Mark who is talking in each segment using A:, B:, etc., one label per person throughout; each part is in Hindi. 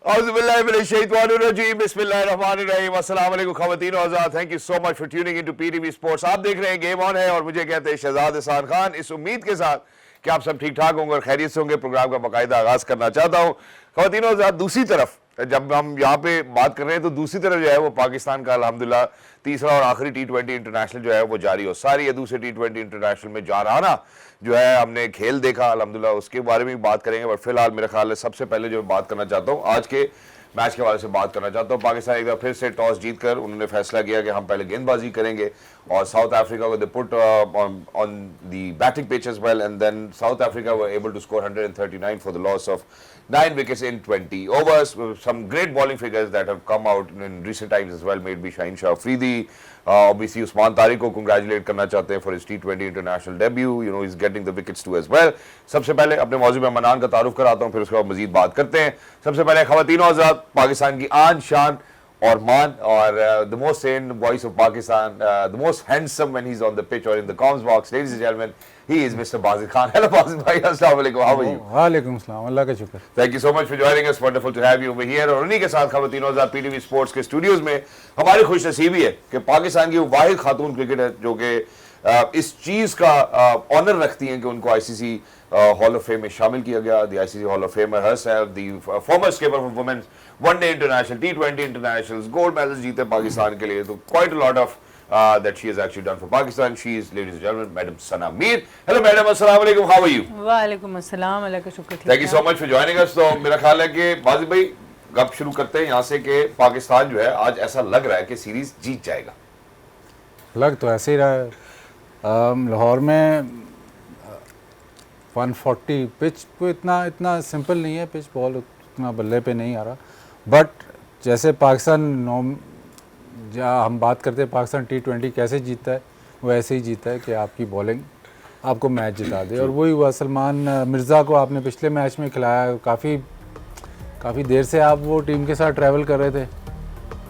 A: Thank you so much for tuning into PTV sports. आप देख रहे हैं गेम ऑन है और मुझे कहते हैं शहजाद एहसान खान, इस उम्मीद के साथ कि आप सब ठीक ठाक होंगे और खैरियत से होंगे। प्रोग्राम का बाकायदा आगाज करना चाहता हूं। ख़वातीन और हज़रात, दूसरी तरफ जब हम यहाँ पे बात कर रहे हैं तो दूसरी तरफ जो है वो पाकिस्तान का अल्हम्दुलिल्लाह तीसरा और आखिरी T20 इंटरनेशनल जो है वो जारी हो सारी है। दूसरे T20 इंटरनेशनल में जाराना जो है हमने खेल देखा अल्हम्दुलिल्लाह, उसके बारे में भी बात करेंगे। बट फिलहाल मेरा ख्याल है सबसे पहले जो बात करना चाहता हूँ आज के मैच के हवाले से बात करना चाहता हूँ। पाकिस्तान एक बार फिर से टॉस जीतकर उन्होंने फैसला किया कि हम पहले गेंदबाजी करेंगे और साउथ अफ्रीका को they put on the batting pitch as well and then South Africa were able to score 139 for the loss of 9 wickets in 20 overs. Some great bowling figures that have come out in recent times as well, made by Shaheen Shah Afridi. Obviously Usman Tariq को congratulate करना चाहते हैं for his T20 international debut. You know, he's getting the wickets too as well. सबसे पहले अपने मौजू में मनान का तारुफ कराता हूँ, फिर उसके बाद मजीद बात करते हैं। सबसे पहले ख़वातीन और हज़रात, पाकिस्तान की आन शान और मान और the most sane voice of Pakistan, the most handsome when he's on the pitch or in the comms box, ladies and gentlemen, he is Mr. Bazid Khan. Hello Bazid bhai, assalamu alaikum, how are you?
B: वालेकुम अस्सलाम, अल्लाह का शुक्र।
A: Thank you so much for joining us, wonderful to have you over here। और उन्हीं के साथ ख़वातीन और हज़रात, पीटीवी स्पोर्ट्स के स्टूडियोज में हमारी खुशनसीबी है कि पाकिस्तान की वाहिद खातून क्रिकेटर जो कि इस चीज़ का ऑनर रखती हैं कि उनको आईसीसी हॉल ऑफ फेम में शामिल किया गया। The ICC hall of famer herself, the former skipper for women's one day international, T20 internationals, gold medals जीते पाकिस्तान के लिए। तो quite a lot of that she has actually done for Pakistan. She is, ladies and gentlemen, Madam Sana Mir. Hello Madam, assalamu alaikum, how are you?
C: वालेकुम अस्सलाम, अल्लाह का शुक्र।
A: Thank you so much for joining us। तो मेरा ख्याल है कि बाजिद भाई गप शुरू करते हैं यहाँ से कि पाकिस्तान जो है आज ऐसा लग रहा है कि सीरीज जीत जाएगा।
B: लग तो ऐसे ही रहा है। लाहौर में 140 पिच को इतना सिंपल नहीं है, पिच बॉल उतना बल्ले पे नहीं आ रहा। बट जैसे पाकिस्तान जहाँ हम बात करते हैं पाकिस्तान T20 कैसे जीतता है, वो ऐसे ही जीता है कि आपकी बॉलिंग आपको मैच जिता दे। और वही हुआ, सलमान मिर्ज़ा को आपने पिछले मैच में खिलाया। काफ़ी देर से आप वो टीम के साथ ट्रैवल कर रहे थे,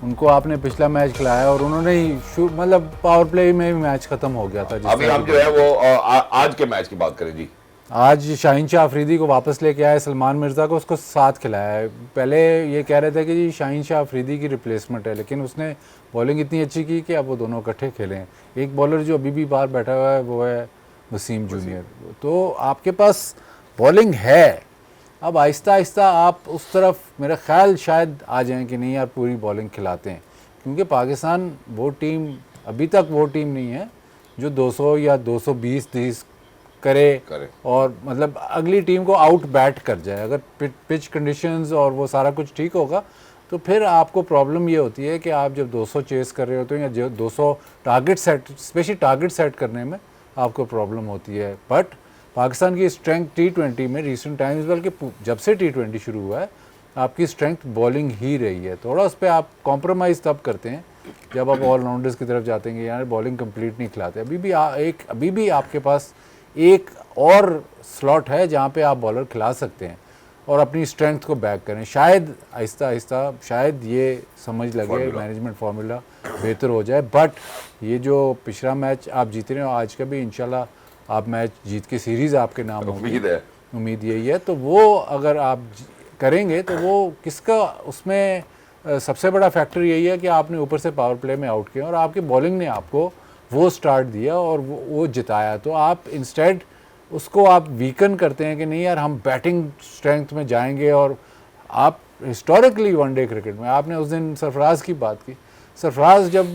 B: उनको आपने पिछला मैच खिलाया और उन्होंने ही मतलब पावर प्ले में भी मैच ख़त्म हो गया था।
A: अभी हम जो है वो आज के मैच की बात करें जी।
B: आज शाहीन शाह अफरीदी को वापस लेके आए, सलमान मिर्ज़ा को उसको साथ खिलाया है। पहले ये कह रहे थे कि जी शाहीन शाह अफरीदी की रिप्लेसमेंट है, लेकिन उसने बॉलिंग इतनी अच्छी की कि अब वो दोनों इकट्ठे खेलें। एक बॉलर जो अभी भी बाहर बैठा हुआ है वो है वसीम जूनियर। तो आपके पास बॉलिंग है, अब आहिस्ता आहिस्ता आप उस तरफ मेरा ख्याल शायद आ जाएं कि नहीं यार पूरी बॉलिंग खिलाते हैं, क्योंकि पाकिस्तान वो टीम अभी तक वो टीम नहीं है जो 200 या 220 करे और मतलब अगली टीम को आउट बैट कर जाए। अगर पिच कंडीशंस और वो सारा कुछ ठीक होगा तो फिर आपको प्रॉब्लम ये होती है कि आप जब 200 चेस कर रहे होते हैं या जो 200 target set, specially target set करने में आपको प्रॉब्लम होती है। बट पाकिस्तान की स्ट्रेंथ T20 में रिसेंट टाइम्स, बल्कि जब से T20 शुरू हुआ है, आपकी स्ट्रेंथ बॉलिंग ही रही है। थोड़ा उस पर आप कॉम्प्रोमाइज़ तब करते हैं जब आप ऑलराउंडर्स की तरफ जाते हैं कि यार बॉलिंग कंप्लीट नहीं खिलाते। अभी भी आपके पास एक और स्लॉट है जहाँ पे आप बॉलर खिला सकते हैं और अपनी स्ट्रेंथ को बैक करें। शायद आहिस्ता आहिस्ता शायद ये समझ लगे, मैनेजमेंट फार्मूला बेहतर हो जाए। बट ये जो पिछला मैच आप जीत रहे हो, आज का भी इंशाल्लाह आप मैच जीत के सीरीज़ आपके नाम होगी, उम्मीद यही है। तो वो अगर आप करेंगे तो वो किसका उसमें सबसे बड़ा फैक्टर यही है कि आपने ऊपर से पावर प्ले में आउट किया और आपकी बॉलिंग ने आपको वो स्टार्ट दिया और वो जिताया। तो आप इंस्टेड उसको आप वीकन करते हैं कि नहीं यार हम बैटिंग स्ट्रेंथ में जाएंगे। और आप हिस्टोरिकली वनडे क्रिकेट में आपने उस दिन सरफराज की बात की, सरफराज जब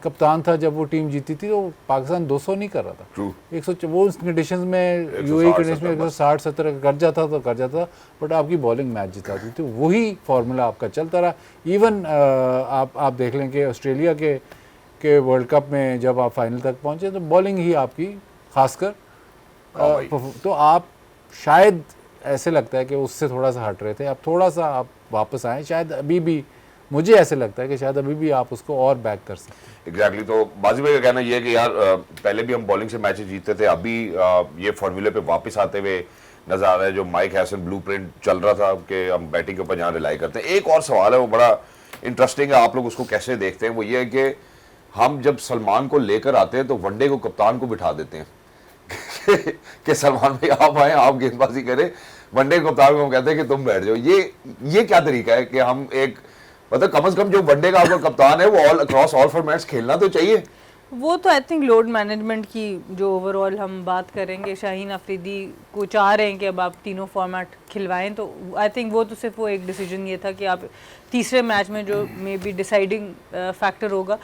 B: कप्तान था, जब वो टीम जीती थी तो पाकिस्तान 200 नहीं कर रहा था, 100 वो कंडीशन में यूएई कंडीशन में 160-70 कर जाता था, बट आपकी बॉलिंग मैच जिताती थी। वही फार्मूला आपका चलता रहा। इवन आप देख लें कि ऑस्ट्रेलिया के वर्ल्ड कप में जब आप फाइनल तक पहुंचे तो बॉलिंग ही आपकी खासकर तो आप शायद ऐसे लगता है कि उससे थोड़ा सा हट रहे थे, अब थोड़ा सा आप वापस आए। शायद अभी भी मुझे ऐसे लगता है कि शायद अभी भी आप उसको और बैक कर सकते हैं।
A: एग्जैक्टली। तो बाजी भाई का कहना ये है कि यार पहले भी हम बॉलिंग से मैचेस जीतते थे, अभी ये फॉर्मूले पे वापस आते हुए नजर आ रहा है। जो माइक हैसन ब्लूप्रिंट चल रहा था कि हम बैटिंग के ऊपर जहाँ रिलाई करते हैं। एक और सवाल है, वो बड़ा इंटरेस्टिंग है, आप लोग उसको कैसे देखते हैं? वो ये है कि हम जब सलमान को लेकर आते हैं तो वनडे को कप्तान को बिठा देते हैं कि सलमान भाई आप आए, आप गेंदबाजी करें। वनडे कप्तान को हम कहते हैं कि तुम बैठ जाओ। ये क्या तरीका है कि हम एक मतलब कम से कम जो वनडे का आपका कप्तान है वो ऑल अक्रॉस ऑल फॉर्मेट्स खेलना तो चाहिए।
C: वो तो आई थिंक लोड मैनेजमेंट की जो ओवरऑल हम बात करेंगे, शाहीन अफरीदी को चाह रहे हैं कि अब आप तीनों फॉर्मेट खिलवाएं, तो आई थिंक वो तो सिर्फ वो एक डिसीजन ये था कि आप तीसरे मैच में जो मे बी डिसाइडिंग फैक्टर होगा,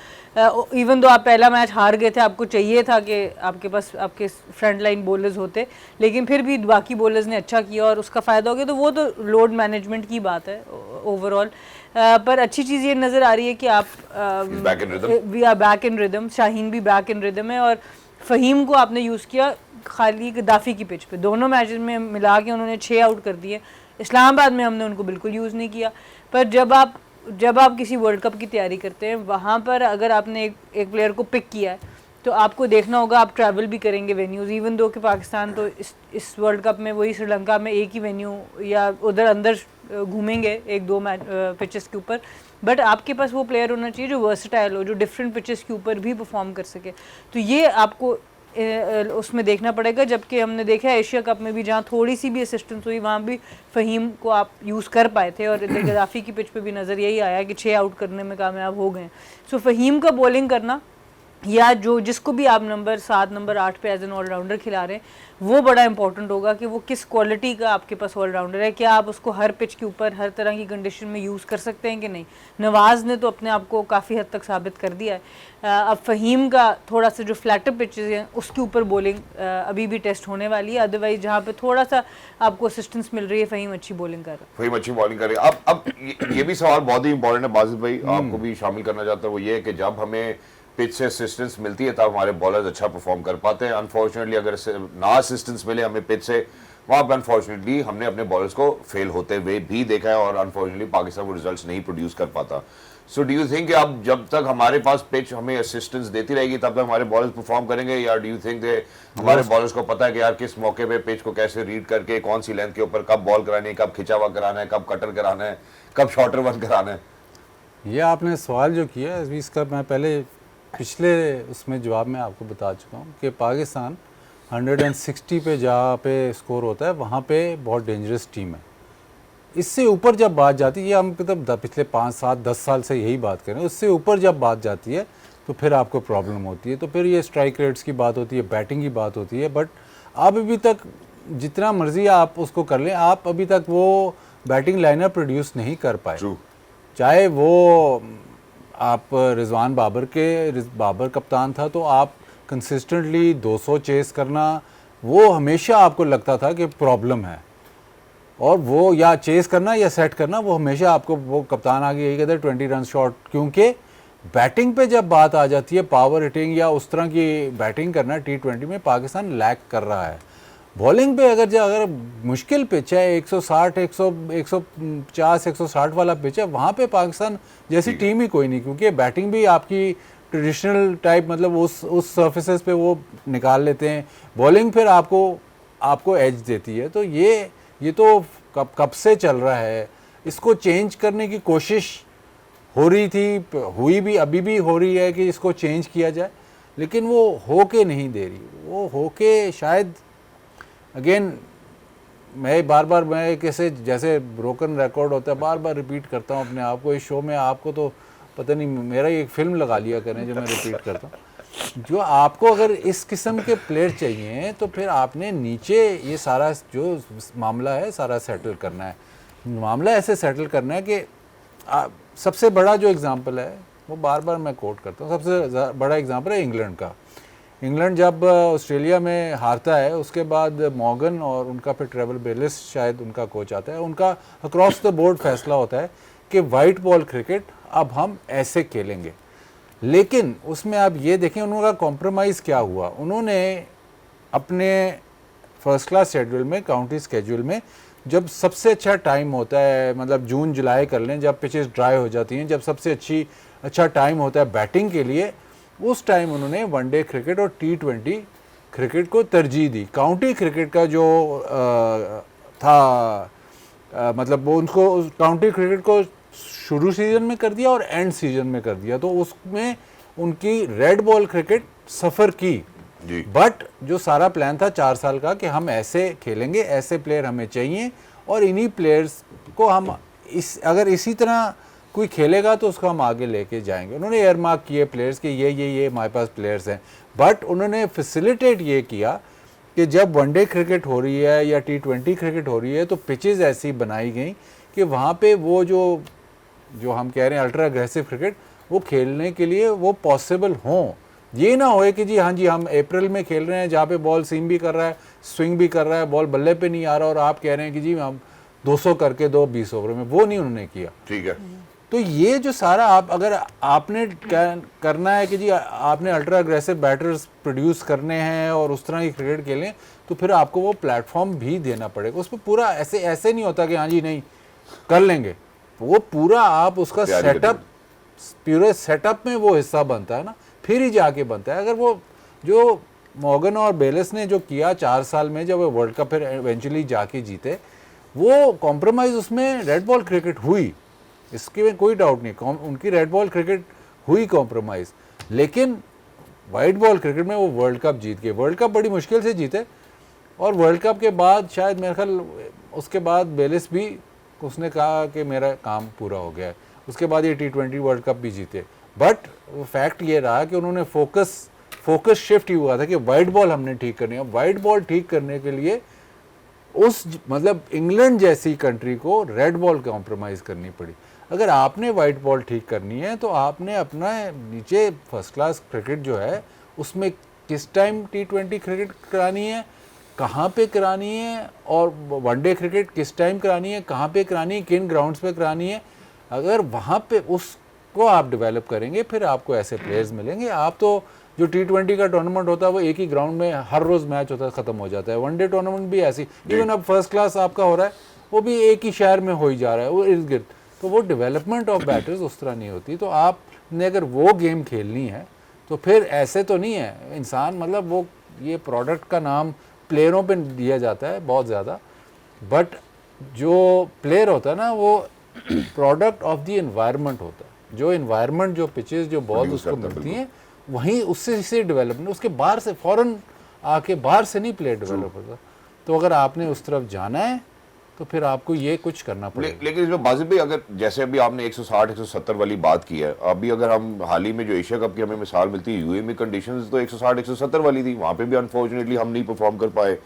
C: इवन दो आप पहला मैच हार गए थे, आपको चाहिए था कि आपके पास आपके फ्रंट लाइन बॉलर्स होते, लेकिन फिर भी बाकी बॉलर्स ने अच्छा किया और उसका फ़ायदा हो गया, तो वो तो लोड मैनेजमेंट की बात है ओवरऑल। पर अच्छी चीज़ ये नज़र आ रही है कि आप we are back in rhythm, Shaheen भी बैक इन रिदम है और फ़हीम को आपने यूज़ किया खाली गद्दाफ़ी की पिच पे, दोनों मैचेस में मिला के उन्होंने 6 आउट कर दिए। इस्लामाबाद में हमने उनको बिल्कुल यूज़ नहीं किया। पर जब आप किसी वर्ल्ड कप की तैयारी करते हैं, वहाँ पर अगर आपने एक प्लेयर को पिक किया है तो आपको देखना होगा, आप ट्रैवल भी करेंगे वेन्यूज़, इवन दो कि पाकिस्तान तो इस वर्ल्ड कप में वही श्रीलंका में एक ही वेन्यू या उधर अंदर घूमेंगे एक दो मैच पिचेस के ऊपर, बट आपके पास वो प्लेयर होना चाहिए जो वर्सटाइल हो, जो डिफरेंट पिचेस के ऊपर भी परफॉर्म कर सके। तो ये आपको उसमें देखना पड़ेगा। जबकि हमने देखा है एशिया कप में भी जहाँ थोड़ी सी भी असिस्टेंस हुई वहाँ भी फ़हीम को आप यूज़ कर पाए थे और गद्दाफ़ी की पिच पे भी नज़र यही आया कि 6 आउट करने में कामयाब हो गए। सो फ़हीम का बॉलिंग करना या जो जिसको भी आप नंबर 7 नंबर 8 पे एज एन ऑलराउंडर खिला रहे हैं, वो बड़ा इंपॉर्टेंट होगा कि वो किस क्वालिटी का आपके पास ऑलराउंडर है। क्या आप उसको हर पिच के ऊपर हर तरह की कंडीशन में यूज़ कर सकते हैं कि नहीं। नवाज़ ने तो अपने आप को काफ़ी हद तक साबित कर दिया है। अब फ़हीम का थोड़ा सा जो फ्लैटर पिचेस हैं उसके ऊपर बॉलिंग अभी भी टेस्ट होने वाली है। अदरवाइज जहाँ पे थोड़ा सा आपको असिस्टेंस मिल रही है, फ़हीम अच्छी बॉलिंग कर रहा है।
A: फ़हीम अच्छी बॉलिंग कर रही है। अब ये भी सवाल बहुत ही इंपॉर्टेंट है बाजिद भाई, आपको भी शामिल करना चाहता हूँ। वो ये है कि जब हमें पिच से असिस्टेंस मिलती है तब हमारे बॉलर्स अच्छा परफॉर्म कर पाते हैं। अनफॉर्चुनेटली अगर ना असिस्टेंस मिले हमें पिच से, वहाँ पर अनफॉर्चुनेटली हमने अपने बॉलर्स को फेल होते हुए भी देखा है और अनफॉर्चुनेटली पाकिस्तान वो रिजल्ट्स नहीं प्रोड्यूस कर पाता। सो डू यू थिंक कि अब जब तक हमारे पास पिच हमें असिस्टेंस देती रहेगी तब तक हमारे बॉलर्स परफॉर्म करेंगे, या डू यू थिंक हमारे बॉलर्स को पता है कि यार किस मौके पे पिच को कैसे रीड करके कौन सी लेंथ के ऊपर कब बॉल करानी है, कब खिंचा हुआ कराना है, कब कटर कराना है, कब शॉर्टर वन कराना है?
B: ये आपने सवाल जो किया है इसका मैं पहले पिछले उसमें जवाब में आपको बता चुका हूँ कि पाकिस्तान 160 पे जहाँ पे स्कोर होता है वहाँ पे बहुत डेंजरस टीम है। इससे ऊपर जब बात जाती है, ये हम मतलब पिछले 5, 7, 10 साल से यही बात कर रहे हैं, उससे ऊपर जब बात जाती है तो फिर आपको प्रॉब्लम होती है। तो फिर ये स्ट्राइक रेट्स की बात होती है, बैटिंग की बात होती है, बट आप अभी तक जितना मर्जी आप उसको कर लें, आप अभी तक वो बैटिंग लाइनर प्रोड्यूस नहीं कर पाए। चाहे वो आप रिजवान बाबर कप्तान था तो आप कंसिस्टेंटली 200 चेस करना, वो हमेशा आपको लगता था कि प्रॉब्लम है, और वो या चेस करना या सेट करना, वो हमेशा आपको वो कप्तान आगे यही कहते हैं 20 रन शॉट। क्योंकि बैटिंग पे जब बात आ जाती है, पावर हिटिंग या उस तरह की बैटिंग करना T20 में पाकिस्तान लैक कर रहा है। बॉलिंग पे अगर मुश्किल पिच है 160 150 160 वाला पिच है, वहाँ पे पाकिस्तान जैसी टीम ही कोई नहीं, क्योंकि बैटिंग भी आपकी ट्रेडिशनल टाइप मतलब उस सर्फेसेस पे वो निकाल लेते हैं, बॉलिंग फिर आपको एज देती है। तो ये तो कब से चल रहा है, इसको चेंज करने की कोशिश हो रही थी, हुई भी, अभी भी हो रही है कि इसको चेंज किया जाए, लेकिन वो होके नहीं दे रही। वो होके शायद अगेन मैं कैसे जैसे ब्रोकन रिकॉर्ड होता है, बार बार रिपीट करता हूँ अपने आप को इस शो में। आपको तो पता नहीं, मेरा एक फिल्म लगा लिया करें जो मैं रिपीट करता हूँ। जो आपको अगर इस किस्म के प्लेयर चाहिए तो फिर आपने नीचे ये सारा जो मामला है सारा सेटल करना है। मामला ऐसे सेटल करना है कि सबसे बड़ा जो एग्ज़ाम्पल है वो बार बार मैं कोट करता हूँ, सबसे बड़ा एग्ज़ाम्पल है इंग्लैंड का। इंग्लैंड जब ऑस्ट्रेलिया में हारता है उसके बाद मॉर्गन और उनका फिर ट्रेवल बेलिस शायद उनका कोच आता है, उनका अक्रॉस द बोर्ड फैसला होता है कि वाइट बॉल क्रिकेट अब हम ऐसे खेलेंगे। लेकिन उसमें आप ये देखें उनका कॉम्प्रोमाइज़ क्या हुआ। उन्होंने अपने फर्स्ट क्लास शेड्यूल में, काउंटी स्केड्यूल में, जब सबसे अच्छा टाइम होता है, मतलब जून जुलाई कर लें, जब पिचेस ड्राई हो जाती हैं, जब सबसे अच्छा टाइम होता है बैटिंग के लिए, उस टाइम उन्होंने वनडे क्रिकेट और T20 क्रिकेट को तरजीह दी। काउंटी क्रिकेट का जो मतलब वो उनको काउंटी क्रिकेट को शुरू सीजन में कर दिया और एंड सीजन में कर दिया, तो उसमें उनकी रेड बॉल क्रिकेट सफ़र की।
A: जी।
B: बट जो सारा प्लान था 4 साल का कि हम ऐसे खेलेंगे, ऐसे प्लेयर हमें चाहिए और इन्हीं प्लेयर्स को हम अगर इसी तरह कोई खेलेगा तो उसको हम आगे लेके जाएंगे। उन्होंने एयरमार्क किए प्लेयर्स कि ये हमारे पास प्लेयर्स हैं, बट उन्होंने फैसिलिटेट ये किया कि जब वनडे क्रिकेट हो रही है या T20 क्रिकेट हो रही है तो पिचेस ऐसी बनाई गई कि वहाँ पे वो जो हम कह रहे हैं अल्ट्रा अग्रेसिव क्रिकेट वो खेलने के लिए वो पॉसिबल हों। ये ना होए कि जी हाँ जी हम अप्रैल में खेल रहे हैं जहाँ पे बॉल सीम भी कर रहा है, स्विंग भी कर रहा है, बॉल बल्ले पे नहीं आ रहा और आप कह रहे हैं कि जी हम 200 करके दो 20 ओवर में, वो नहीं उन्होंने किया।
A: ठीक है।
B: तो ये जो सारा अगर आपने करना है कि जी आपने अल्ट्रा अग्रेसिव बैटर्स प्रोड्यूस करने हैं और उस तरह की क्रिकेट खेलें तो फिर आपको वो प्लेटफॉर्म भी देना पड़ेगा। उसमें पूरा ऐसे नहीं होता कि हाँ जी नहीं कर लेंगे, वो पूरा आप उसका सेटअप, पूरे सेटअप में वो हिस्सा बनता है ना, फिर ही जाके बनता है। अगर वो जो मॉर्गन और बेलिस ने जो किया 4 साल में जब वो वर्ल्ड कप फिर इवेंचुअली जाके जीते, वो कॉम्प्रोमाइज़ उसमें रेड बॉल क्रिकेट हुई, इसके में कोई डाउट नहीं, उनकी रेड बॉल क्रिकेट हुई कॉम्प्रोमाइज़, लेकिन वाइट बॉल क्रिकेट में वो वर्ल्ड कप जीत गए। वर्ल्ड कप बड़ी मुश्किल से जीते और वर्ल्ड कप के बाद शायद मेरे ख्याल उसके बाद बेलिस भी उसने कहा कि मेरा काम पूरा हो गया है, उसके बाद ये T20 वर्ल्ड कप भी जीते। बट फैक्ट ये रहा कि उन्होंने फोकस शिफ्ट ही हुआ था कि वाइट बॉल हमने ठीक करनी है। वाइट बॉल ठीक करने के लिए मतलब इंग्लैंड जैसी कंट्री को रेड बॉल कॉम्प्रोमाइज़ करनी पड़ी। अगर आपने वाइट बॉल ठीक करनी है तो आपने अपना नीचे फर्स्ट क्लास क्रिकेट जो है उसमें किस टाइम T20 क्रिकेट करानी है, कहाँ पे करानी है, और वनडे क्रिकेट किस टाइम करानी है, कहाँ पे करानी है, किन ग्राउंड्स पे करानी है। अगर वहाँ पे उसको आप डेवलप करेंगे फिर आपको ऐसे प्लेयर्स मिलेंगे। आप तो जो T20 का टूर्नामेंट होता है वो एक ही ग्राउंड में हर रोज़ मैच होता है, ख़त्म हो जाता है। वनडे टूर्नामेंट भी ऐसी, इवन अब फर्स्ट क्लास आपका हो रहा है वो भी एक ही शहर में हो ही जा रहा है, वो इर्द गिर्द। तो वो डेवलपमेंट ऑफ बैटर्स उस तरह नहीं होती। तो आपने अगर वो गेम खेलनी है तो फिर ऐसे तो नहीं है इंसान, मतलब वो ये प्रोडक्ट का नाम प्लेयरों पे दिया जाता है बहुत ज़्यादा, बट जो प्लेयर होता है ना वो प्रोडक्ट ऑफ द एनवायरनमेंट होता है। जो एनवायरनमेंट, जो पिचेस, जो बॉल उसको मिलती हैं वहीं उससे डेवलपमेंट, उसके बाहर से फॉरेन आके बाहर से नहीं प्लेयर डेवलप होता। तो अगर आपने उस तरफ जाना है तो फिर आपको ये कुछ करना पड़ेगा।
A: लेकिन इसमें बाजिद भाई, अगर जैसे अभी आपने 160-170 वाली बात की है, अभी अगर हम हाल ही में जो एशिया कप की हमें मिसाल मिलती है, यूएई में कंडीशंस तो 160-170 वाली थी, वहाँ पे भी अनफॉर्चुनेटली हम नहीं परफॉर्म कर पाए,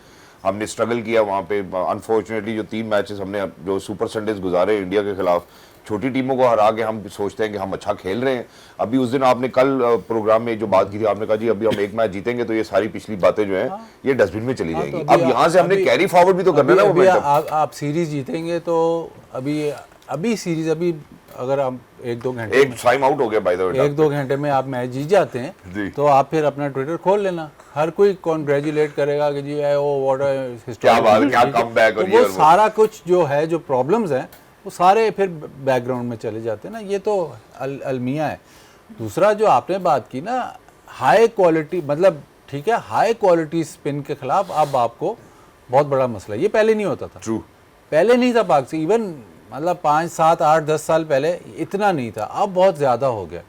A: हमने स्ट्रगल किया वहाँ पे। अनफॉर्चुनेटली जो 3 मैचेस हमने जो सुपर संडेज गुजारे इंडिया के खिलाफ, छोटी टीमों को हरा के हम सोचते हैं कि हम अच्छा खेल रहे हैं। अभी उस दिन आपने कल प्रोग्राम में जो बात की थी, आपने कहा जी अभी हम एक मैच जीतेंगे तो ये सारी पिछली बातें जो हैं ये डस्टबिन में चली जाएंगी।
B: तो
A: अब यहाँ से हमने कैरी फॉरवर्ड भी तो करना है ना।
B: आप सीरीज जीतेंगे तो अभी सीरीज अभी अगर हम 1-2 घंटे
A: एक टाइम आउट हो गया बाय द वे,
B: 1-2 घंटे में आप मैच जीत जाते हैं तो आप फिर अपना ट्विटर खोल लेना, हर कोई कॉन्ग्रेचुलेट करेगा कि जी ओ व्हाट अ
A: क्या बात, क्या कमबैक। और
B: वो सारा कुछ जो है, जो प्रॉब्लम्स हैं वो सारे फिर बैकग्राउंड में चले जाते हैं ना। ये तो अलमिया है। दूसरा जो आपने बात की ना हाई क्वालिटी, मतलब ठीक है हाई क्वालिटी स्पिन के खिलाफ अब आपको बहुत बड़ा मसला, ये पहले नहीं होता था।
A: ट्रू,
B: पहले नहीं था पाक से, इवन मतलब 5, 7, 8, 10 साल पहले इतना नहीं था, अब बहुत ज़्यादा हो गया।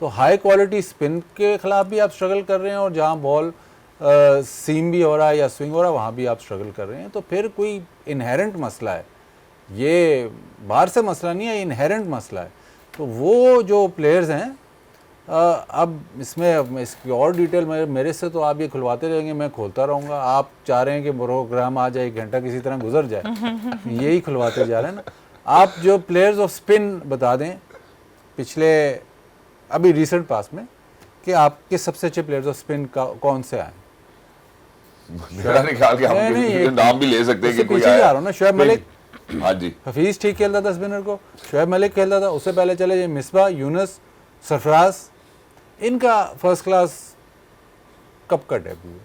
B: तो हाई क्वालिटी स्पिन के खिलाफ भी आप स्ट्रगल कर रहे हैं और जहाँ बॉल सीम भी हो रहा है या स्विंग हो रहा है वहाँ भी आप स्ट्रगल कर रहे हैं। तो फिर कोई इनहेरेंट मसला है, ये बाहर से मसला नहीं है, इनहेरेंट मसला है। तो वो जो प्लेयर्स हैं अब इसमें इसकी और डिटेल मेरे से तो आप ये खुलवाते रहेंगे, मैं खोलता रहूँगा। आप चाह रहे हैं कि प्रोग्राम आ जाए, 1 घंटा किसी तरह गुजर जाए, यही खुलवाते जा रहे हैं ना। आप जो प्लेयर्स ऑफ स्पिन बता दें पिछले अभी रिसेंट पास में कि आपके सबसे अच्छे प्लेयर्स ऑफ स्पिन कौन से आए?
A: मेरा ख्याल कि हम नाम भी ले सकते हैं कि कोई
B: पीछे जा रहा हूँ ना, शुएब मलिक,
A: हाँ जी,
B: हफीज ठीक खेलता था स्पिनर को, शुएब मलिक खेलता था, उससे पहले चले जाए मिसबा, यूनुस, सरफराज, इनका फर्स्ट क्लास कब का डेब्यू है?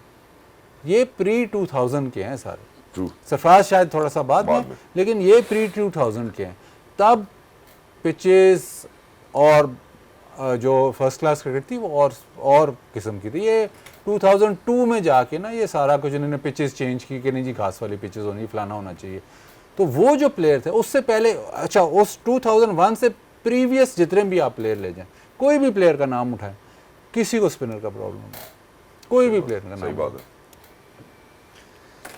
B: ये प्री 2000 के हैं सारे।
A: ट्रू,
B: सरफराज शायद थोड़ा सा बाद में, लेकिन ये प्री 2000 के हैं। तब पिचेस और जो फर्स्ट क्लास क्रिकेट थी वो और किस्म की थी। ये 2002 में जाके ना ये सारा कुछ इन्होंने पिचेस चेंज की कि नहीं जी घास वाली पिचेस होनी, फलाना होना चाहिए। तो वो जो प्लेयर थे उससे पहले, अच्छा उस 2001 से प्रीवियस जितने भी आप प्लेयर ले जाएं, कोई भी प्लेयर का नाम उठाएं, किसी को स्पिनर का प्रॉब्लम नहीं, कोई भी प्लेयर का
A: सही
B: नाम।
A: बात है।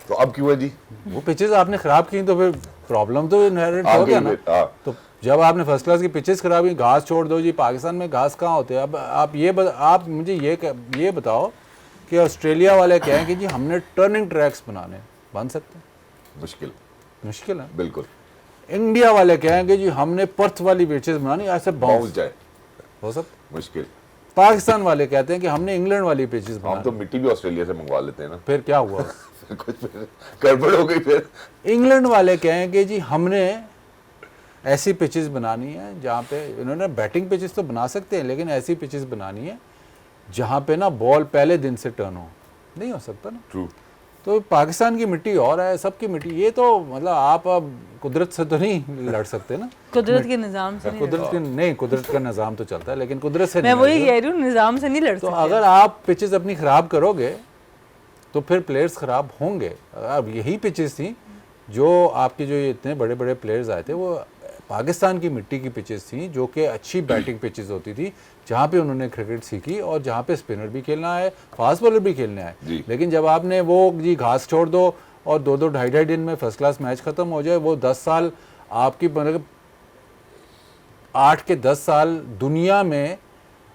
A: तो अब क्यों है जी?
B: वो पिचेस आपने खराब की तो फिर प्रॉब्लम तो इनहेरिट हो
A: आगे
B: गया ना।
A: हाँ।
B: तो जब आपने फर्स्ट क्लास की पिचेस खराब की, घास छोड़ दो जी, पाकिस्तान में घास कहाँ होते हैं? अब आप मुझे ये बताओ कि ऑस्ट्रेलिया वाले कहें कि जी हमने टर्निंग ट्रैक्स बनाने, बन सकते हैं? मुश्किल है।
A: बिल्कुल।
B: इंडिया वाले कहेंगे जी हमने पर्थ वाली पिचेस बनानी, ऐसे
A: बाउंस जाए,
B: हो सकता।
A: मुश्किल।
B: पाकिस्तान वाले कहते हैं कि हमने इंग्लैंड वाली पिचेस
A: हम
B: बनानी।
A: तो मिट्टी भी ऑस्ट्रेलिया से मंगवा लेते हैं ना।
B: फिर क्या हुआ?
A: कुछ गड़बड़ हो गई फिर।
B: इंग्लैंड वाले कहेंगे जी हमने ऐसी पिचेस बनानी है जहाँ पे, इन्होंने बैटिंग पिचेस तो बना सकते हैं लेकिन ऐसी पिचेस बनानी है जहाँ पे ना बॉल पहले दिन से टर्न हो। नहीं हो सकता ना।
A: ट्रू।
B: तो पाकिस्तान की मिट्टी और है, सबकी मिट्टी, ये तो मतलब आप अब कुदरत से तो नहीं लड़ सकते ना।
C: कुदरत के निज़ाम से नहीं
B: कुदरत का निज़ाम तो चलता है लेकिन कुदरत से
C: मैं
B: नहीं
C: वही
B: लड़
C: कह रही हूँ, निज़ाम से नहीं लड़
B: सकते। तो
C: सकते।
B: अगर आप पिचेस अपनी ख़राब करोगे तो फिर प्लेयर्स ख़राब होंगे। अब यही पिचेस थी जो आपके जो ये इतने बड़े बड़े प्लेयर्स आए थे वो पाकिस्तान की मिट्टी की पिचेस थी, जो कि अच्छी बैटिंग पिचेस होती थी, जहाँ पे उन्होंने क्रिकेट सीखी और जहाँ पे स्पिनर भी खेलना है, फास्ट बॉलर भी खेलने आए। लेकिन जब आपने वो जी घास छोड़ दो और 2-2 ढाई दिन में फर्स्ट क्लास मैच खत्म हो जाए, वो 10 साल आपकी, मतलब 8 के 10 साल दुनिया में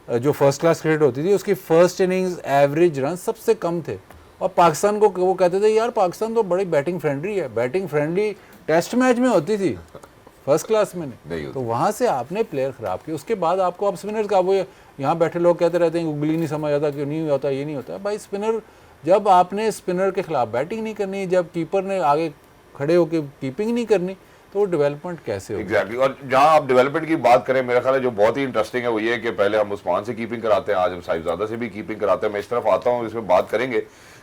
B: जो फर्स्ट क्लास क्रिकेट होती थी उसकी फर्स्ट इनिंग्स एवरेज रन सबसे कम थे। और पाकिस्तान को वो कहते थे यार पाकिस्तान तो बड़ी बैटिंग फ्रेंडली है। बैटिंग फ्रेंडली टेस्ट मैच में होती थी, फर्स्ट क्लास में नहीं। तो वहाँ से आपने प्लेयर खराब किए। उसके बाद आपको अब स्पिनर का, वो यहाँ बैठे लोग कहते रहते हैं उंगली नहीं समझ आता, क्यों नहीं होता, ये नहीं होता भाई। स्पिनर, जब आपने स्पिनर के खिलाफ बैटिंग नहीं करनी, जब कीपर ने आगे खड़े होकर कीपिंग नहीं करनी, तो वो डेवलपमेंट कैसे होगी?
A: एग्जैक्टली। और जहाँ आप डेवलपमेंट की बात करें, मेरा ख्याल है जो बहुत ही इंटरेस्टिंग है वो ये है कि पहले हम उस्मान से कीपिंग कराते हैं, आज हम साहिबजादा से भी कीपिंग कराते हैं। मैं इस तरफ आता हूँ, इसमें बात करेंगे।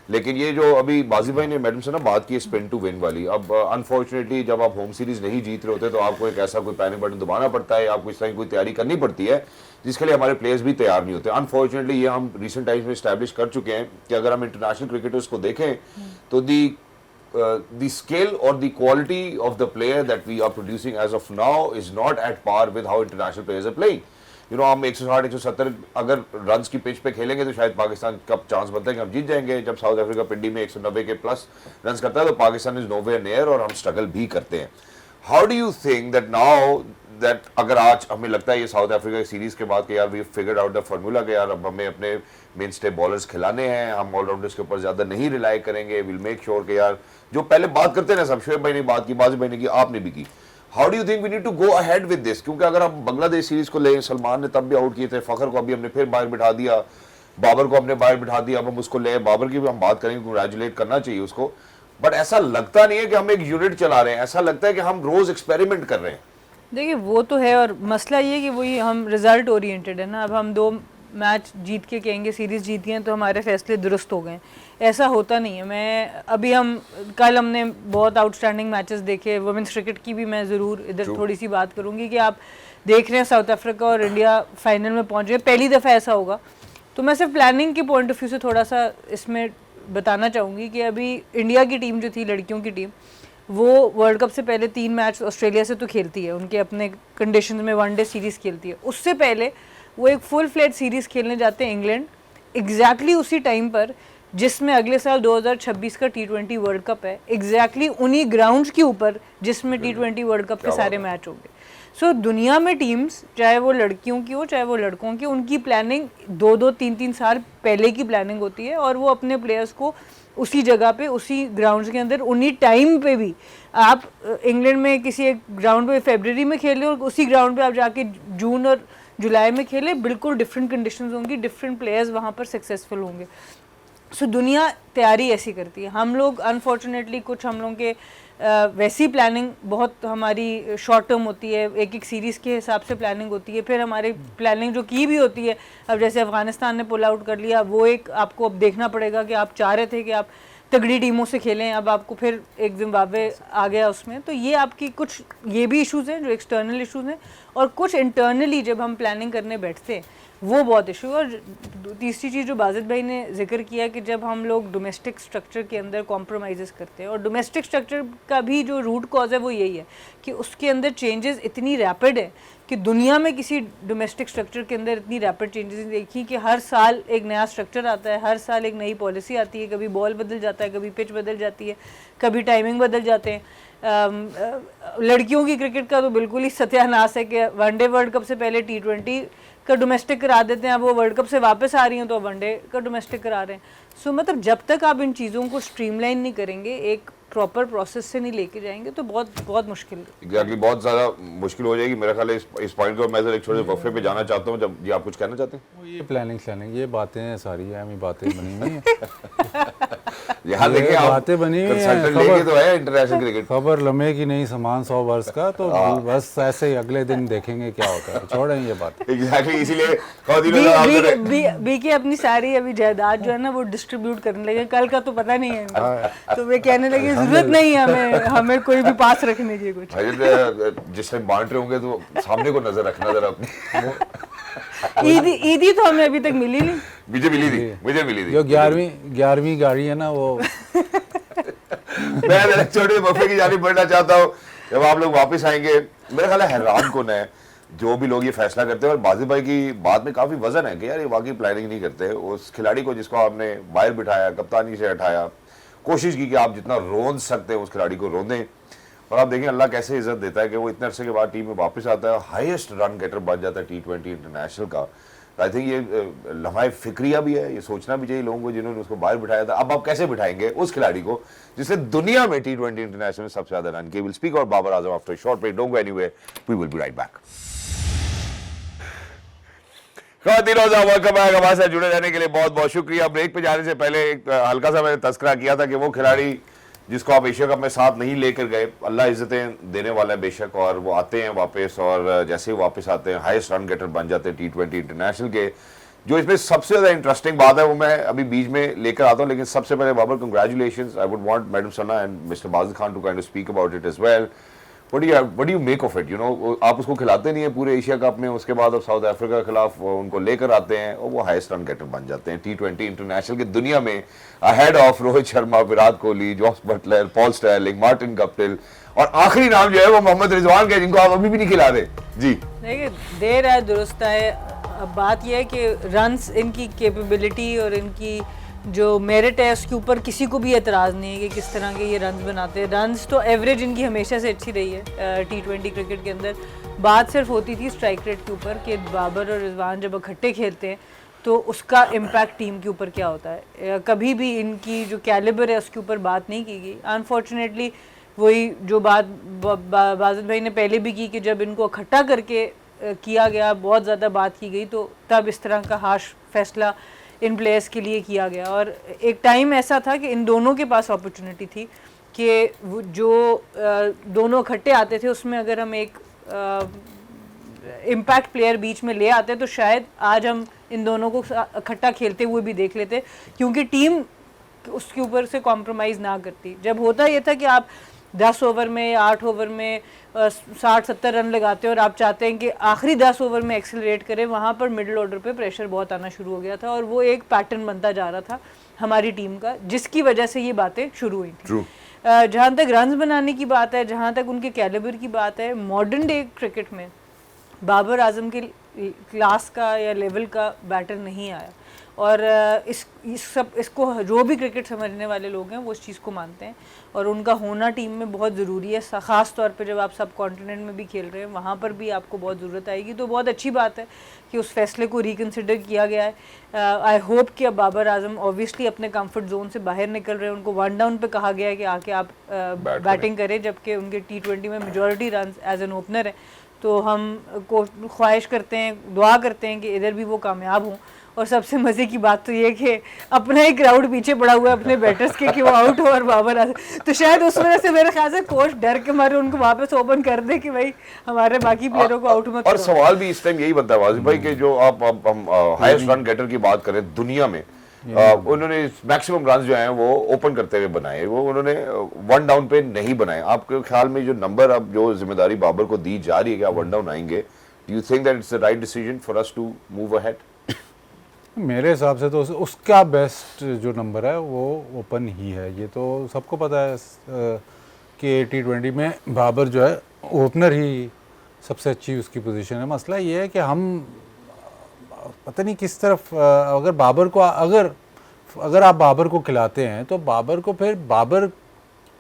A: लेकिन ये जो अभी बाजी भाई ने मैडम से ना बात की स्पिन टू विन वाली, अब अनफॉर्चुनेटली जब आप होम सीरीज नहीं जीत रहे होते तो आपको एक ऐसा कोई पैनिक बटन दबाना पड़ता है, आपको इस तरह की कोई तैयारी करनी पड़ती है जिसके लिए हमारे प्लेयर्स भी तैयार नहीं होते। अनफॉर्चुनेटली ये हम रिसेंट टाइम्स में स्टैब्लिश कर चुके हैं कि अगर हम इंटरनेशनल क्रिकेटर्स को देखें तो the scale or the quality of the player that we are producing as of now is not at par with how international players are playing. You know, हम 160-170 अगर रन्स की पिच पे खेलेंगे तो शायद पाकिस्तान का चांस बनता है कि हम जीत जाएंगे। जब साउथ अफ्रीका पिंडी में 190 के प्लस रन्स करता है तो पाकिस्तान इज नोवेयर नियर और हम स्ट्रगल भी करते हैं। How do you think that now that अगर आज हमें लगता है ये साउथ अफ्रीका सीरीज के बाद कि यार we figured out the formula कि यार अब हमें अपने मेन स्टे बॉलर्स खिलाने हैं, हम ऑलराउंडर्स के ऊपर ज्यादा नहीं रिलाई करेंगे, विल मेक श्योर कि यार जो पहले बात करते हैं ना, सब शोएब भाई ने बात की, बाजी भाई ने की, आपने भी की। How do you think we need to go ahead with this? क्योंकि अगर आप बांग्लादेश सीरीज को ले, सलमान ने तब भी आउट किए थे, फखर को अभी हमने फिर बाहर बिठा दिया, बाबर को हमने बाहर बिठा दिया, अब हम उसको ले, बाबर की भी हम बात करेंगे, कंग्रेचुलेट करना चाहिए उसको। बट ऐसा लगता नहीं है कि हम एक यूनिट चला रहे हैं, ऐसा लगता है कि हम रोज एक्सपेरिमेंट कर रहे हैं।
C: देखिए वो तो है, और मसला ये कि वही हम रिजल्ट ओरिएंटेड है ना। अब हम 2 मैच जीत के कहेंगे सीरीज जीत गए तो हमारे फैसले दुरुस्त हो गए, ऐसा होता नहीं है। मैं अभी कल हमने बहुत आउटस्टैंडिंग मैचेस देखे, वुमेंस क्रिकेट की भी मैं ज़रूर इधर थोड़ी सी बात करूंगी कि आप देख रहे हैं साउथ अफ्रीका और इंडिया फाइनल में पहुंच गए, पहली दफ़ा ऐसा होगा। तो मैं सिर्फ प्लानिंग के पॉइंट ऑफ व्यू से थोड़ा सा इसमें बताना चाहूँगी कि अभी इंडिया की टीम जो थी, लड़कियों की टीम, वो वर्ल्ड कप से पहले 3 मैच ऑस्ट्रेलिया से तो खेलती है, उनके अपने कंडीशंस में वनडे सीरीज़ खेलती है। उससे पहले वो एक फुल फ्लेड सीरीज़ खेलने जाते हैं इंग्लैंड, एग्जैक्टली उसी टाइम पर जिसमें अगले साल 2026 का T20 वर्ल्ड कप है, एग्जैक्टली उन्हीं ग्राउंड्स के ऊपर जिसमें T20 वर्ल्ड कप के सारे मैच होंगे। सो दुनिया में टीम्स, चाहे वो लड़कियों की हो चाहे वो लड़कों की, उनकी प्लानिंग 2-2, 3-3 साल पहले की प्लानिंग होती है और वो अपने प्लेयर्स को उसी जगह पे, उसी ग्राउंड्स के अंदर, उन्हीं टाइम पे भी, आप इंग्लैंड में किसी एक ग्राउंड पे फरवरी में खेले और उसी ग्राउंड पे आप जाके जून और जुलाई में खेले, बिल्कुल डिफरेंट कंडीशंस होंगी, डिफरेंट प्लेयर्स वहाँ पर सक्सेसफुल होंगे। सो दुनिया तैयारी ऐसी करती है। हम लोग अनफॉर्चुनेटली कुछ हम लोगों के वैसी प्लानिंग बहुत हमारी शॉर्ट टर्म होती है, एक एक सीरीज़ के हिसाब से प्लानिंग होती है। फिर हमारी प्लानिंग जो की भी होती है, अब जैसे अफ़गानिस्तान ने पुल आउट कर लिया, वो एक आपको अब देखना पड़ेगा कि आप चाह रहे थे कि आप तगड़ी टीमों से खेलें, अब आपको फिर एक जिम्बाब्वे आ गया उसमें। तो ये आपकी कुछ ये भी इश्यूज़ हैं जो एक्सटर्नल इश्यूज़ हैं, और कुछ इंटरनली जब हम प्लानिंग करने बैठते हैं वो बहुत इशू। और तीसरी चीज़ जो बाजिद भाई ने जिक्र किया कि जब हम लोग डोमेस्टिक स्ट्रक्चर के अंदर कॉम्प्रोमाइज़ करते हैं, और डोमेस्टिक स्ट्रक्चर का भी जो रूट कॉज है वो यही है कि उसके अंदर चेंजेस इतनी रैपिड है कि दुनिया में किसी डोमेस्टिक स्ट्रक्चर के अंदर इतनी रैपिड चेंजेस देखी कि हर साल एक नया स्ट्रक्चर आता है, हर साल एक नई पॉलिसी आती है, कभी बॉल बदल जाता है, कभी पिच बदल जाती है, कभी टाइमिंग बदल जाते हैं। लड़कियों की क्रिकेट का तो बिल्कुल ही सत्यानाश है कि वनडे वर्ल्ड कप से पहले T20 का डोमेस्टिक करा देते हैं, अब वो वर्ल्ड कप से वापस आ रही हैं तो वनडे का डोमेस्टिक करा रहे हैं। सो मतलब जब तक आप इन चीज़ों को स्ट्रीमलाइन नहीं करेंगे, एक प्रॉपर प्रोसेस से नहीं लेके जाएंगे, तो बहुत मुश्किल
A: एग्जैक्टली बहुत ज़्यादा मुश्किल हो जाएगी मेरा ख्याल है। इस पॉइंट को मैं एक छोटे से वक्फे पे जाना चाहता हूँ। जब जी आप कुछ कहना चाहते हैं?
B: वो ये प्लानिंग ये बातें सारी है, हमें बातें बनी हुई हैं।
A: यहाँ देखिए आप
B: बातें बनी हुई हैं,
A: कंसल्टेंट लेके तो है इंटरनेशनल क्रिकेट।
B: खबर लम्हे की नहीं समान 100 वर्ष का, तो बस ऐसे ही अगले दिन देखेंगे क्या होता है, छोड़ें ये बात।
A: एग्जैक्टली इसीलिए खवातीन
C: बी के अपनी सारी अभी जायदाद जो है ना वो डिस्ट्रीब्यूट करने लगे, कल का तो पता नहीं है इनको। तो वे कहने लगे जरूरत नहीं है हमें कोई भी पास रखने की कुछ।
A: जिस टाइम बांट रहे होंगे तो सामने को नजर रखना जरा अपनी।
C: ईदी तो हमें अभी तक मिली नहीं।
A: मुझे मिली थी
B: जो 11वीं गाड़ी है ना वो।
A: मैं छोटे वफे की जानिब बढ़ना चाहता हूँ। जब आप लोग वापस आएंगे, मेरा ख्याल है हैरान कौन है जो भी लोग ये फैसला करते हैं। और बाजिद भाई की बात में काफी वजन है कि यार ये वाकई प्लानिंग नहीं करते। उस खिलाड़ी को जिसको आपने बाहर बिठाया, कप्तानी से हटाया, कोशिश की कि आप जितना रोंद सकते हैं उस खिलाड़ी को रोंदें, और आप देखें अल्लाह कैसे इज्जत देता है कि वो इतने अरसे के बाद टीम में वापस आता है, हाईएस्ट रन गेटर बन जाता है T20 इंटरनेशनल का। आई थिंक ये लम्हाए फिक्रिया भी है, ये सोचना भी चाहिए लोगों को जिन्होंने उसको बाहर बिठाया था। अब आप कैसे बिठाएंगे उस खिलाड़ी को जिसने दुनिया में T20 इंटरनेशनल में सबसे ज्यादा रन किए। विल स्पीक और Babar Azam after short break. Don't go anywhere, we will be right back. Welcome back. हमारे साथ जुड़े रहने के लिए बहुत बहुत शुक्रिया। ब्रेक पे जाने से पहले एक हल्का सा मैंने तस्करा किया था कि वो खिलाड़ी जिसको आप एशिया कप में साथ नहीं लेकर गए, अल्लाह इज्जतें देने वाला है बेशक, और वो आते हैं वापस, और जैसे ही वापस आते हैं हाईएस्ट रन गेटर बन जाते हैं T20 इंटरनेशनल के। जो इसमें सबसे ज़्यादा इंटरेस्टिंग बात है वो मैं अभी बीच में लेकर आता हूँ, लेकिन सबसे पहले Babar congratulations. I would want madam Sana and mister Bajid Khan to kind of speak about it as well. What do you make of it? You know, आप उसको खिलाते नहीं है पूरे एशिया कप में, उसके बाद अब साउथ अफ्रीका के खिलाफ उनको लेकर आते हैं और वो हाईएस्ट रन गेटर बन जाते हैं T20 इंटरनेशनल की दुनिया में, ahead of Rohit Sharma, Virat Kohli, Jos Buttler, Paul Stirling, Martin Guptill, और आखिरी नाम जो है वो मोहम्मद रिजवान के, जिनको आप अभी भी नहीं खिला रहे। जी
C: देखिए, देर है दुरुस्त है। अब बात यह है कि रन्स, इनकी कैपेबिलिटी और इनकी जो मेरिट है उसके ऊपर किसी को भी एतराज़ नहीं है कि किस तरह के ये रन्स बनाते हैं। रन्स तो एवरेज इनकी हमेशा से अच्छी रही है T20 क्रिकेट के अंदर। बात सिर्फ होती थी स्ट्राइक रेट के ऊपर कि बाबर और रिजवान जब इकट्ठे खेलते हैं तो उसका इम्पैक्ट टीम के ऊपर क्या होता है। कभी भी इनकी जो कैलिबर है उसके ऊपर बात नहीं की गई। अनफॉर्चुनेटली वही जो बात बाजिद भाई ने पहले भी की कि जब इनको इकट्ठा करके किया गया, बहुत ज़्यादा बात की गई, तो तब इस तरह का हार्श फैसला इन प्लेयर्स के लिए किया गया। और एक टाइम ऐसा था कि इन दोनों के पास अपॉर्चुनिटी थी कि जो दोनों इकट्ठे आते थे उसमें अगर हम एक इम्पैक्ट प्लेयर बीच में ले आते तो शायद आज हम इन दोनों को इकट्ठा खेलते हुए भी देख लेते, क्योंकि टीम उसके ऊपर से कॉम्प्रोमाइज़ ना करती। जब होता ये था कि आप 10 ओवर में या 8 ओवर में 60-70 रन लगाते हैं और आप चाहते हैं कि आखिरी 10 ओवर में एक्सेलरेट करें, वहाँ पर मिडिल ऑर्डर पे प्रेशर बहुत आना शुरू हो गया था और वो एक पैटर्न बनता जा रहा था हमारी टीम का, जिसकी वजह से ये बातें शुरू हुई थी। जहाँ तक रन्स बनाने की बात है, जहाँ तक उनके कैलिबर की बात है, मॉडर्न डे क्रिकेट में बाबर आजम के क्लास का या लेवल का बैटर नहीं आया। और इसको जो भी क्रिकेट समझने वाले लोग हैं वो इस चीज़ को मानते हैं और उनका होना टीम में बहुत ज़रूरी है। ख़ास तौर पे जब आप सब कॉन्टिनेंट में भी खेल रहे हैं, वहाँ पर भी आपको बहुत ज़रूरत आएगी। तो बहुत अच्छी बात है कि उस फैसले को रिकन्सिडर किया गया है। आई होप कि अब बाबर आजम ऑब्वियसली अपने कंफर्ट जोन से बाहर निकल रहे हैं। उनको 1 डाउन पे कहा गया है कि आके आप बैटिंग करें, जबकि उनके T20 में majority run as an opener है। तो हम को ख्वाहिश करते हैं, दुआ करते हैं कि इधर भी वो कामयाब हों। और सबसे मज़े की बात तो ये कि अपना ही क्राउड पीछे पड़ा हुआ है अपने बैटर्स के कि वो आउट हो और बाबर आ, तो शायद उस वजह से मेरे ख्याल से कोच डर के मारे उनको वापस ओपन कर दे कि भाई हमारे बाकी प्लेयरों को आउट मत करो।
A: और सवाल भी इस टाइम यही बनता है वाजिब भाई कि जो हम हाईएस्ट रन गेटर की बात करें दुनिया में, उन्होंने मैक्सिमम रन जो हैं वो ओपन करते हुए बनाए, वो उन्होंने 1 डाउन पे नहीं बनाए। आपके ख्याल में जो नंबर अब जो जिम्मेदारी बाबर को दी जा रही है कि आप 1 डाउन आएंगे, do you think that it's the right decision for us to move ahead?
B: मेरे हिसाब से तो उसका बेस्ट जो नंबर है वो ओपन ही है। ये तो सबको पता है कि T20 में बाबर जो है ओपनर ही सबसे अच्छी उसकी पोजीशन है। मसला ये है कि हम पता नहीं किस तरफ अगर बाबर को अगर आप बाबर को खिलाते हैं तो बाबर को फिर बाबर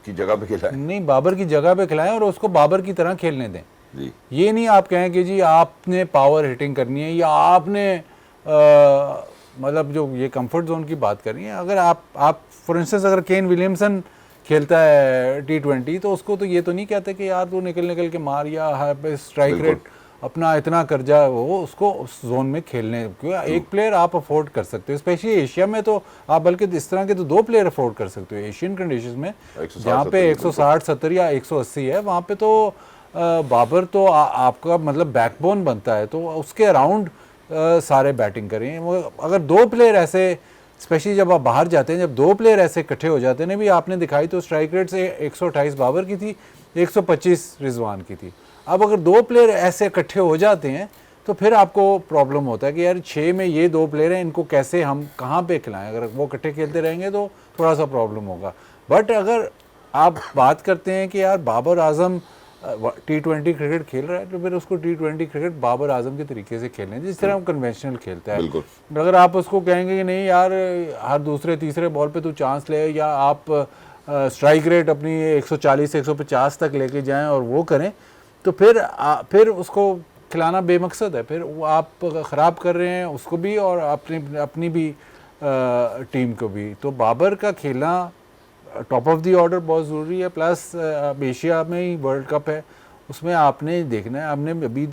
A: की जगह पे खिलाएं,
B: नहीं, बाबर की जगह पे खिलाएं और उसको बाबर की तरह खेलने दें।
A: जी
B: ये नहीं आप कहें कि जी आपने पावर हिटिंग करनी है या आपने मतलब जो ये कंफर्ट जोन की बात कर रही है। अगर आप फॉर इंस्टेंस अगर केन विलियमसन खेलता है T20 तो उसको तो ये तो नहीं कहते कि यार तू निकल के मार या स्ट्राइक रेट अपना इतना कर जा, वो उसको उस जोन में खेलने, क्योंकि एक प्लेयर आप अफोर्ड कर सकते हो। स्पेशली एशिया में तो आप बल्कि इस तरह के तो 2 प्लेयर अफोर्ड कर सकते हो एशियन कंडीशंस में, जहाँ पे 160-70 या 180 है, वहाँ पे तो बाबर तो आपका मतलब बैकबोन बनता है, तो उसके अराउंड सारे बैटिंग करें। अगर 2 प्लेयर ऐसे, स्पेशली जब आप बाहर जाते हैं, जब 2 प्लेयर ऐसे इकट्ठे हो जाते हैं, भी आपने दिखाई तो स्ट्राइक रेट से 128 बाबर की थी, 125 रिजवान की थी। अब अगर 2 प्लेयर ऐसे इकट्ठे हो जाते हैं तो फिर आपको प्रॉब्लम होता है कि यार 6 में ये 2 प्लेयर हैं, इनको कैसे हम कहाँ पे खिलाएं। अगर वो इकट्ठे खेलते रहेंगे तो थोड़ा सा प्रॉब्लम होगा। बट अगर आप बात करते हैं कि यार बाबर आजम T20 क्रिकेट खेल रहा है तो फिर उसको T20 क्रिकेट बाबर आजम के तरीके से खेलने जिस तरह वो कन्वेंशनल खेलता है। अगर आप उसको कहेंगे कि नहीं यार हर दूसरे तीसरे बॉल पे तू चांस ले, या आप स्ट्राइक रेट अपनी 140 से 150 तक लेके जाएं और वो करें, तो फिर उसको खिलाना बेमकसद है। फिर वो आप ख़राब कर रहे हैं उसको भी और अपनी भी टीम को भी। तो बाबर का खेलना टॉप ऑफ द ऑर्डर बहुत ज़रूरी है। प्लस अब एशिया में ही वर्ल्ड कप है, उसमें आपने देखना है,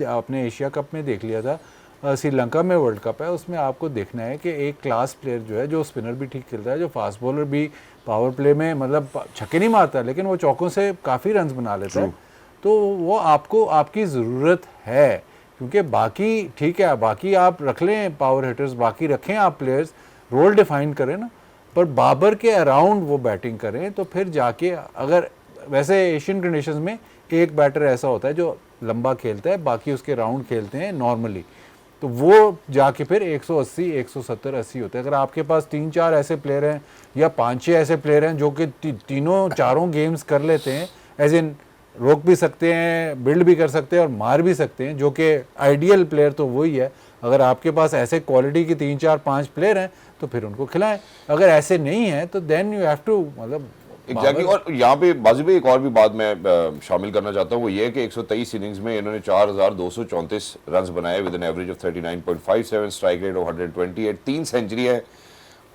B: आपने एशिया कप में देख लिया था, श्रीलंका में वर्ल्ड कप है, उसमें आपको देखना है कि एक क्लास प्लेयर जो है, जो स्पिनर भी ठीक खेलता है, जो फास्ट बॉलर भी पावर प्ले में मतलब छक्के नहीं मारता लेकिन वो चौकों से काफ़ी रन्स बना लेता है, तो वो आपकी ज़रूरत है। क्योंकि बाकी ठीक है, बाकी आप रख लें पावर हिटर्स, बाकी रखें आप प्लेयर्स, रोल डिफाइन करें ना, पर बाबर के अराउंड वो बैटिंग करें तो फिर जाके, अगर वैसे एशियन कंडीशंस में एक बैटर ऐसा होता है जो लंबा खेलता है, बाकी उसके राउंड खेलते हैं नॉर्मली, तो वो जाके फिर 180, 170, 80 होते हैं। अगर आपके पास 3-4 ऐसे प्लेयर हैं या 5-6 ऐसे प्लेयर हैं जो कि तीनों चारों गेम्स कर लेते हैं, एज इन रोक भी सकते हैं, बिल्ड भी कर सकते हैं और मार भी सकते हैं, जो कि आइडियल प्लेयर तो वही है। अगर आपके पास ऐसे क्वालिटी के 3-4-5 प्लेयर हैं तो फिर उनको खिलाएं। अगर ऐसे नहीं है तो देन यू हैव टू मतलब
A: एग्जैक्टली। और यहाँ पे बाजी में एक और भी बात मैं शामिल करना चाहता हूँ, वो ये है कि 123 इनिंग्स में इन्होंने 4234 रन्स बनाए with an average of 39.57, strike rate of 128, 3 century है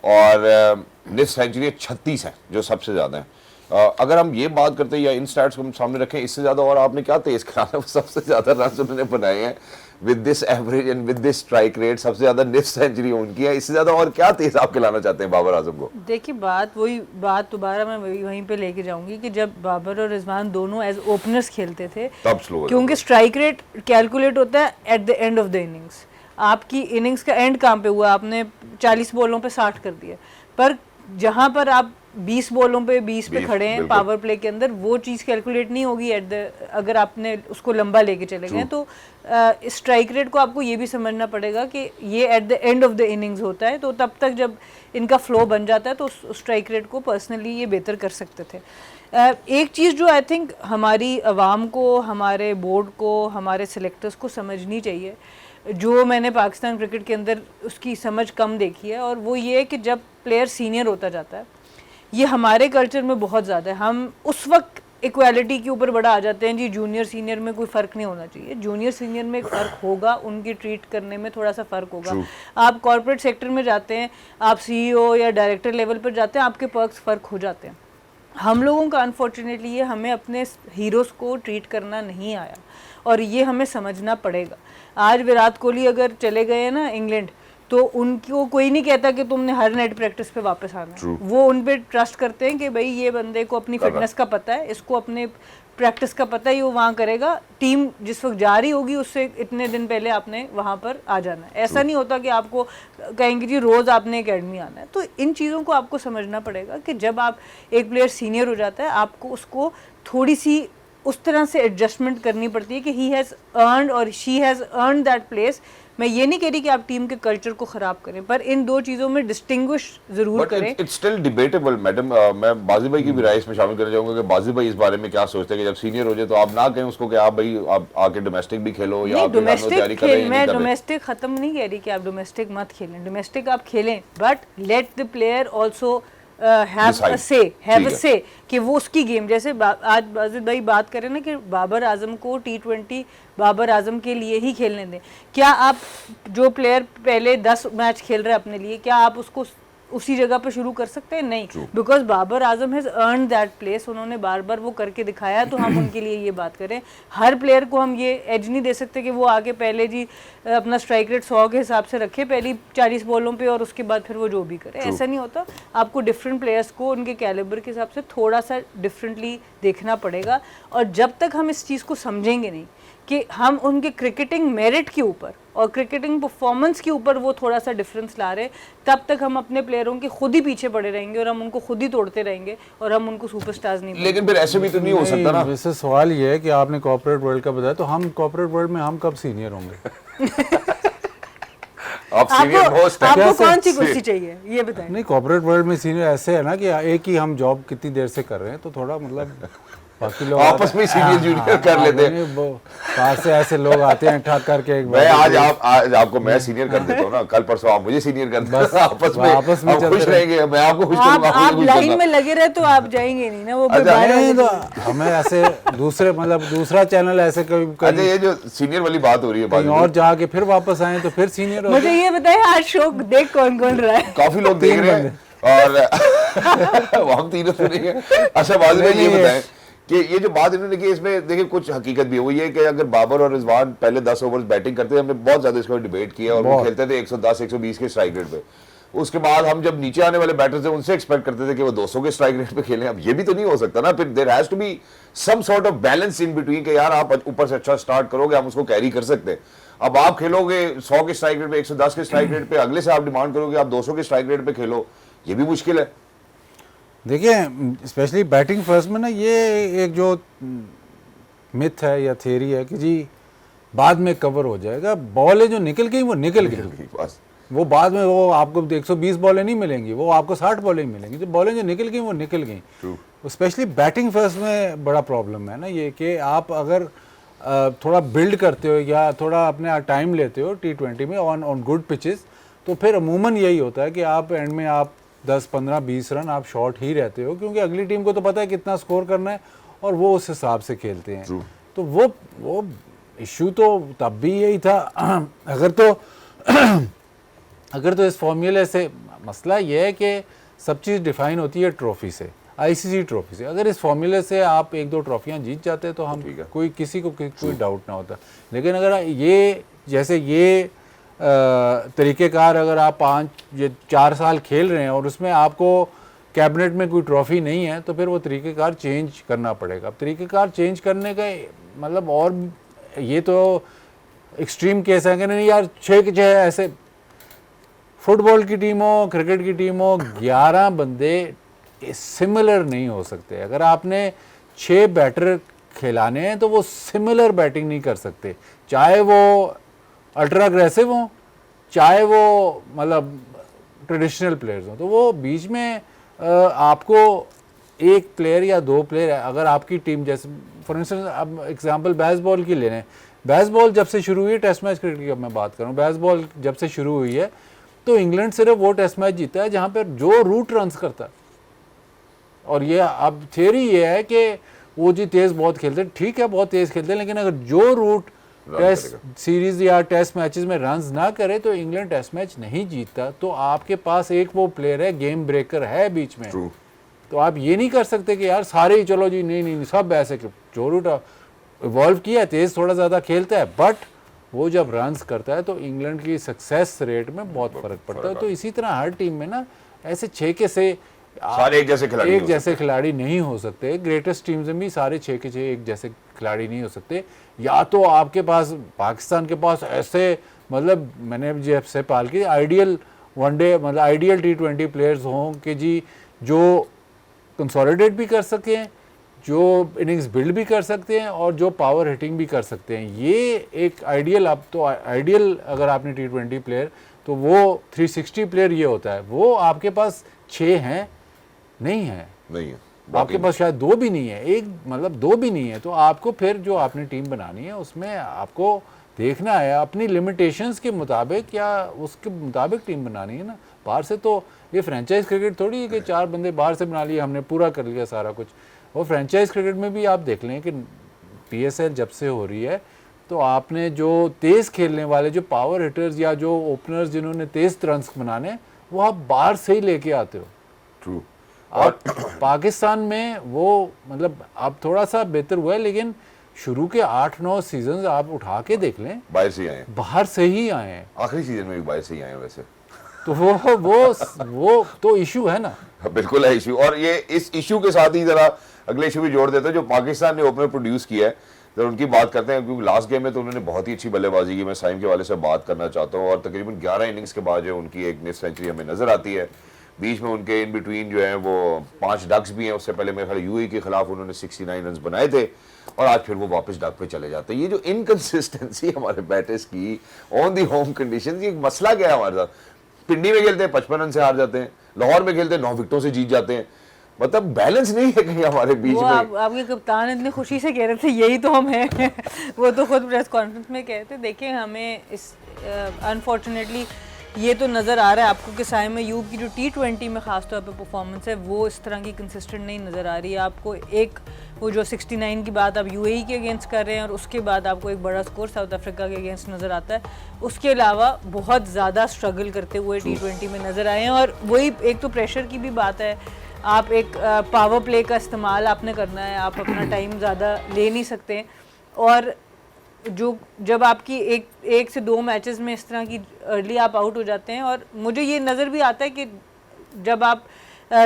A: और निस सेंचुरी 36 है जो सबसे ज़्यादा है। अगर हम ये बात करते हैं या इन स्टैट्स को हम सामने रखें, इससे ज़्यादा और आपने क्या तेज़ कराना है, सबसे ज़्यादा रन उन्होंने बनाए हैं with this average and with this strike rate, सबसे ज़्यादा निस सेंचुरी उनकी है। इससे ज़्यादा और क्या तेज़ आप खिलाना चाहते हैं बाबर आजम को?
C: देखिए बात दोबारा मैं वहीं पे लेके जाऊंगी कि जब बाबर और रिजवान दोनों एज ओपनर्स खेलते थे
A: तब स्लो,
C: क्योंकि स्ट्राइक रेट कैलकुलेट होता है at the end of the innings. आपकी इनिंग्स का एंड कहाँ पे हुआ, आपने 40 बॉलों पे 60 कर दिया, पर जहाँ पर आप 20 बॉलों पे 20 पे खड़े हैं पावर प्ले के अंदर, वो चीज़ कैलकुलेट नहीं होगी अगर आपने उसको लंबा लेके चले गए। तो स्ट्राइक रेट को आपको ये भी समझना पड़ेगा कि ये at the end of the innings होता है, तो तब तक जब इनका फ्लो बन जाता है तो स्ट्राइक रेट को पर्सनली ये बेहतर कर सकते थे। एक चीज़ जो आई थिंक हमारी आवाम को, हमारे बोर्ड को, हमारे सिलेक्टर्स को समझनी चाहिए, जो मैंने पाकिस्तान क्रिकेट के अंदर उसकी समझ कम देखी है, और वो ये है कि जब प्लेयर सीनियर होता जाता है, ये हमारे कल्चर में बहुत ज़्यादा है, हम उस वक्त इक्वालिटी के ऊपर बड़ा आ जाते हैं जी, जूनियर सीनियर में कोई फ़र्क नहीं होना चाहिए। जूनियर सीनियर में एक फ़र्क होगा, उनकी ट्रीट करने में थोड़ा सा फ़र्क होगा। आप कॉर्पोरेट सेक्टर में जाते हैं, आप CEO या डायरेक्टर लेवल पर जाते हैं, आपके पर्क्स फ़र्क हो जाते हैं। हम लोगों का अनफॉर्चुनेटली ये हमें अपने हीरोज़ को ट्रीट करना नहीं आया, और ये हमें समझना पड़ेगा। आज विराट कोहली अगर चले गए हैं ना इंग्लैंड, तो उनको कोई नहीं कहता कि तुमने हर नेट प्रैक्टिस पे वापस आना है। वो उन पे ट्रस्ट करते हैं कि भाई ये बंदे को अपनी फिटनेस का पता है, इसको अपने प्रैक्टिस का पता है, ये वो वहाँ करेगा, टीम जिस वक्त जा रही होगी उससे इतने दिन पहले आपने वहाँ पर आ जाना है। ऐसा नहीं होता कि आपको कहेंगे जी रोज़ आपने एकेडमी आना है। तो इन चीज़ों को आपको समझना पड़ेगा कि जब आप एक प्लेयर सीनियर हो जाता है, आपको उसको थोड़ी सी उस तरह से एडजस्टमेंट करनी पड़ती है कि ही हैज़ अर्नड और she has earned that place. मैं ये नहीं कह रही कि आप टीम के कल्चर को ख़राब करें, पर इन दो चीज़ों में डिस्टिंग्विश ज़रूर करें।
A: It's still debatable madam. मैं बाजी भाई की भी राय इसमें शामिल करना चाहूँगा कि बाजी भाई इस बारे में क्या सोचते हैं कि जब सीनियर हो जाए तो आप ना कहें उसको कि आप भाई आप आके डोमेस्टिक भी खेलो या आप
C: डोमेस्टिक खेल, मैं डोमेस्टिक ख़त्म नहीं कह रही कि आप डोमेस्टिक मत खेलें, डोमेस्टिक आप खेलें, but let the player also have a से कि वो उसकी गेम, जैसे आज बाजिद भाई बात करें ना कि बाबर आजम को T20 बाबर आजम के लिए ही खेलने दें। क्या आप जो प्लेयर पहले 10 मैच खेल रहे हैं अपने लिए, क्या आप उसको उसी जगह पे शुरू कर सकते हैं? नहीं, because Babar Azam has earn that place, उन्होंने बार बार वो करके दिखाया, तो हम उनके लिए ये बात करें। हर प्लेयर को हम ये एज नहीं दे सकते कि वो आगे पहले जी अपना स्ट्राइक रेट 100 के हिसाब से रखे पहली 40 बॉलों पे और उसके बाद फिर वो जो भी करे, ऐसा नहीं होता। आपको डिफरेंट प्लेयर्स को उनके कैलिबर के हिसाब से थोड़ा सा डिफरेंटली देखना पड़ेगा, और जब तक हम इस चीज़ को समझेंगे नहीं कि हम उनके क्रिकेटिंग मेरिट के ऊपर और क्रिकेटिंग परफॉर्मेंस के ऊपर वो थोड़ा सा डिफरेंस ला रहे, तब तक हम अपने प्लेयरों के खुद ही पीछे पड़े रहेंगे और हम उनको खुद ही तोड़ते रहेंगे और हम उनको सुपरस्टार्स नहीं।
A: लेकिन फिर ऐसे भी तो नहीं हो सकता ना।
B: वैसे सवाल ये है कि आपने कॉर्पोरेट वर्ल्ड का बताया, तो हम कॉर्पोरेट वर्ल्ड में हम कब सीनियर होंगे?
A: आप सीनियर मोस्ट हैं।
C: आपको कौन सी कुर्सी चाहिए ये बताएं।
B: नहीं, कॉर्पोरेट वर्ल्ड में सीनियर ऐसे है ना कि एक ही हम जॉब कितनी देर से कर रहे हैं, तो थोड़ा मतलब बाकी लोग
A: आपस में सीनियर जूनियर कर लेते हैं।
B: बाहर से ऐसे लोग आते हैं ठग करके एक
A: मैं आज आपको मैं सीनियर कर देता हूँ ना, कल परसों आप मुझे सीनियर कर देते, आपस में हम खुश रहेंगे, मैं आपको खुश करूंगा।
C: आप लाइन में लगे रहे तो आप जाएंगे नहीं ना, वो
B: नहीं, तो हमें ऐसे दूसरे मतलब दूसरा चैनल ऐसे
A: अच्छा, ये जो सीनियर वाली बात हो रही है
B: और जाके फिर वापस आए तो फिर सीनियर।
C: मुझे ये बताए आज शो देख कौन कौन रहा है?
A: काफी लोग देख रहे हैं और हम तीनों सुनेंगे। अच्छा, बाजू में ये बताएं कि ये जो बात इन्होंने की इसमें देखिए कुछ हकीकत भी है, वो ये कि अगर बाबर और रिजवान पहले 10 ओवर्स बैटिंग करते थे, हमने बहुत ज्यादा इसको डिबेट किया और वो खेलते थे 110 120 के स्ट्राइक रेट पे। उसके बाद हम जब नीचे आने वाले बैटर्स थे उनसे एक्सपेक्ट करते थे कि वो 200 के स्ट्राइक रेट पे खेलें। अब ये भी तो नहीं हो सकता ना, फिर there has to be some sort of balance in between कि यार आप ऊपर से अच्छा स्टार्ट करोगे, हम उसको कैरी कर सकते हैं। अब आप खेलोगे 100 के स्ट्राइक रेट पे, 110 के स्ट्राइक रेट पे, अगले से आप डिमांड करोगे आप 200 के स्ट्राइक रेट पे खेलो, ये भी मुश्किल है।
B: देखिए स्पेशली बैटिंग फर्स्ट में ना, ये एक जो मिथ है या थियरी है कि जी बाद में कवर हो जाएगा, बॉलें जो निकल गई वो निकल गई
A: बस,
B: वो बाद में वो आपको 120 बॉलें नहीं मिलेंगी, वो आपको 60 बॉलें ही मिलेंगी। जो बॉलें जो निकल गई वो निकल गई। स्पेशली बैटिंग फर्स्ट में बड़ा प्रॉब्लम है ना ये कि आप अगर थोड़ा बिल्ड करते हो या थोड़ा अपने टाइम लेते हो T20 में ऑन गुड पिचेस, तो फिर अमूमन यही होता है कि आप एंड में आप 10 15 20 रन आप शॉर्ट ही रहते हो, क्योंकि अगली टीम को तो पता है कितना स्कोर करना है और वो उस हिसाब से खेलते हैं। तो वो इशू तो तब भी यही था। अगर तो इस फॉर्मूले से मसला ये है कि सब चीज़ डिफाइन होती है ट्रॉफी से, ICC ट्रॉफी से। अगर इस फॉर्मूले से आप 1-2 ट्रॉफियाँ जीत जाते हैं तो हम किसी को कोई डाउट ना होता। लेकिन अगर ये जैसे ये तरीक़ेकार अगर आप 4 साल खेल रहे हैं और उसमें आपको कैबिनेट में कोई ट्रॉफी नहीं है, तो फिर वो तरीक़ेकार चेंज करना पड़ेगा। अब तरीक़ेकार चेंज करने का मतलब, और ये तो एक्सट्रीम केस है कि नहीं यार 6 के 6 ऐसे फुटबॉल की टीम हो, क्रिकेट की टीम हो, 11 बंदे सिमिलर नहीं हो सकते। अगर आपने 6 बैटर खिलाने हैं तो वो सिमिलर बैटिंग नहीं कर सकते, चाहे वो अल्ट्रा अग्रेसिव हो, चाहे वो मतलब ट्रेडिशनल प्लेयर्स हो। तो वो बीच में आपको एक प्लेयर या 2 प्लेयर, अगर आपकी टीम जैसे फॉर इंस्टेंस अब एग्जांपल बेसबॉल की ले लें, बेसबॉल जब से शुरू हुई है, टेस्ट मैच क्रिकेट की मैं बात करूं, बेसबॉल जब से शुरू हुई है तो इंग्लैंड सिर्फ वो टेस्ट मैच जीता है जहां पर जो रूट रन्स करता है। और ये अब थियरी ये है कि वो जी तेज़ बहुत खेलते हैं, ठीक है बहुत तेज़ खेलते हैं, लेकिन अगर जो रूट टेस्ट सीरीज या टेस्ट मैचेस में रन्स ना करे तो इंग्लैंड टेस्ट मैच नहीं जीतता। तो आपके पास एक वो प्लेयर है, गेम ब्रेकर है बीच में। तो आप ये नहीं कर सकते कि यार सारे ही चलो जी नहीं सब ऐसे, जो रूट इवॉल्व किया तेज़ थोड़ा ज़्यादा खेलता है, बट वो जब रन्स करता है तो इंग्लैंड की सक्सेस रेट में बहुत फ़र्क पड़ता है। तो इसी तरह हर टीम में ना ऐसे 6 के 6
A: सारे एक जैसे
B: खिलाड़ी नहीं हो सकते। ग्रेटेस्ट टीम्स में भी सारे 6 के 6 एक जैसे खिलाड़ी नहीं हो सकते। या तो आपके पास, पाकिस्तान के पास ऐसे, मतलब मैंने जब से पाल की आइडियल वनडे मतलब आइडियल T20 प्लेयर्स हों कि जी जो कंसोलिडेट भी कर सकें, जो इनिंग्स बिल्ड भी कर सकते हैं और जो पावर हिटिंग भी कर सकते हैं। ये एक आइडियल, अब तो आइडियल अगर आपने T20 प्लेयर, तो वो 360 प्लेयर ये होता है। वो आपके पास 6 हैं नहीं है, आपके पास शायद 2 भी नहीं है, एक मतलब 2 भी नहीं है। तो आपको फिर जो आपने टीम बनानी है उसमें आपको देखना है अपनी लिमिटेशंस के मुताबिक, या उसके मुताबिक टीम बनानी है ना। बाहर से तो ये फ्रेंचाइज क्रिकेट थोड़ी है कि 4 बंदे बाहर से बना लिए, हमने पूरा कर लिया सारा कुछ। और फ्रेंचाइज क्रिकेट में भी आप देख लें कि PSL जब से हो रही है, तो आपने जो तेज़ खेलने वाले, जो पावर हिटर्स या जो ओपनर्स जिन्होंने तेज़ रन्स बनाने, वो आप बाहर से ही लेके आते हो।
A: ट्रू।
B: और पाकिस्तान में वो मतलब अब थोड़ा सा बेहतर हुआ है, लेकिन शुरू के 8-9 सीजन आप उठा के देख लें,
A: बाहर से आए हैं,
B: बाहर से ही आए हैं।
A: आखिरी सीजन में भी बाहर से ही आए हैं वैसे।
B: तो वो तो इशू है ना।
A: बिल्कुल है इशू। और ये इस इशू के साथ ही जरा अगले इशू भी जोड़ देते हैं जो पाकिस्तान ने ओपनर प्रोड्यूस किया है, जब उनकी बात करते हैं, क्योंकि लास्ट गेम में तो उन्होंने बहुत ही अच्छी बल्लेबाजी की। मैं साइम के वाले से बात करना चाहता हूँ, और तकरीबन 11 इनिंग्स के बाद जो उनकी एक मिस सेंचुरी हमें नजर आती है। बीच में उनके इन बिटवीन जो है वो 5 डक्स भी हैं। उससे पहले मेरे ख्याल यूएई के खिलाफ उन्होंने 69 रन बनाए थे, और आज फिर वो वापस डक पे चले जाते हैं। ये जो इनकंसिस्टेंसी हमारे बैटर्स की ऑन दी होम कंडीशन, ये मसला क्या है हमारे साथ? पिंडी में खेलते हैं 55 रन से हार जाते हैं, लाहौर में खेलते हैं 9 विकेटों से जीत जाते हैं। मतलब बैलेंस नहीं है कहीं हमारे बीच में।
C: आपके कप्तान इतने खुशी से कह रहे थे यही तो हम हैं वो तो खुद प्रेस कॉन्फ्रेंस में कह रहे थे। देखिए हमें इस अनफॉर्चुनेटली ये तो नज़र आ रहा है आपको कि साइम अयूब की जो T20 में ख़ासतौर पे परफॉर्मेंस है वो इस तरह की कंसिस्टेंट नहीं नज़र आ रही है आपको। एक वो जो 69 की बात आप UAE के अगेंस्ट कर रहे हैं, और उसके बाद आपको एक बड़ा स्कोर साउथ अफ्रीका के अगेंस्ट नज़र आता है। उसके अलावा बहुत ज़्यादा स्ट्रगल करते हुए T20 में नज़र आए हैं। और वही एक तो प्रेशर की भी बात है, आप एक पावर प्ले का इस्तेमाल आपने करना है, आप अपना टाइम ज़्यादा ले नहीं सकते। और जो जब आपकी एक से 2 मैचेस में इस तरह की अर्ली आप आउट हो जाते हैं, और मुझे ये नज़र भी आता है कि जब आप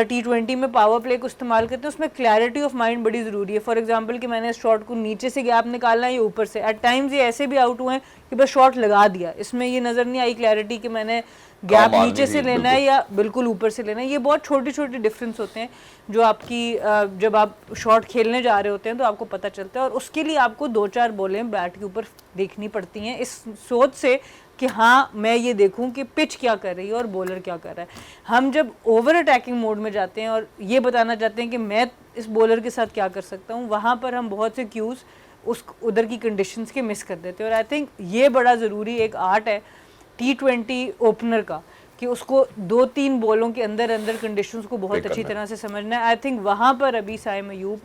C: T20 में पावर प्ले को इस्तेमाल करते हैं उसमें क्लैरिटी ऑफ माइंड बड़ी ज़रूरी है। फॉर एग्जांपल कि मैंने शॉट को नीचे से गैप निकालना है या ऊपर से। एट टाइम्स ये ऐसे भी आउट हुए हैं कि बस शॉट लगा दिया, इसमें ये नज़र नहीं आई क्लैरिटी कि मैंने गैप नीचे से लेना है या बिल्कुल ऊपर से लेना है। ये बहुत छोटे छोटे डिफरेंस होते हैं जो आपकी जब आप शॉट खेलने जा रहे होते हैं तो आपको पता चलता है। और उसके लिए आपको 2-4 बॉलें बैट के ऊपर देखनी पड़ती हैं इस सोच से कि हाँ मैं ये देखूं कि पिच क्या कर रही है और बॉलर क्या कर रहा है। हम जब ओवर अटैकिंग मोड में जाते हैं और ये बताना चाहते हैं कि मैं इस बॉलर के साथ क्या कर सकता हूँ, वहाँ पर हम बहुत से क्यूज़ उस उधर की कंडीशंस के मिस कर देते हैं। और आई थिंक ये बड़ा ज़रूरी एक आर्ट है T20 ओपनर का कि उसको 2-3 बॉलों के अंदर अंदर कंडीशंस को बहुत अच्छी तरह से समझना है। आई थिंक वहाँ पर अभी साइम अयूब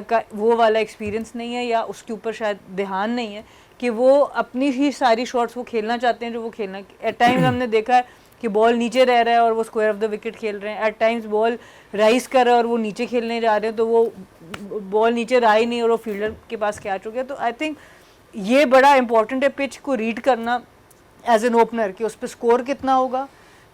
C: का वो वाला एक्सपीरियंस नहीं है, या उसके ऊपर शायद ध्यान नहीं है कि वो अपनी ही सारी शॉट्स वो खेलना चाहते हैं जो वो खेलना। एट टाइम्स हमने देखा है कि बॉल नीचे रह रहा है और वो स्क्वायर ऑफ द विकेट खेल रहे हैं। एट टाइम्स बॉल राइज कर रहा है और वो नीचे खेलने जा रहे हैं, तो वो बॉल नीचे रहा ही नहीं और वो फील्डर के पास कैच हो गया। तो आई थिंक ये बड़ा इंपॉर्टेंट है पिच को रीड करना एज एन ओपनर कि उस पर स्कोर कितना होगा,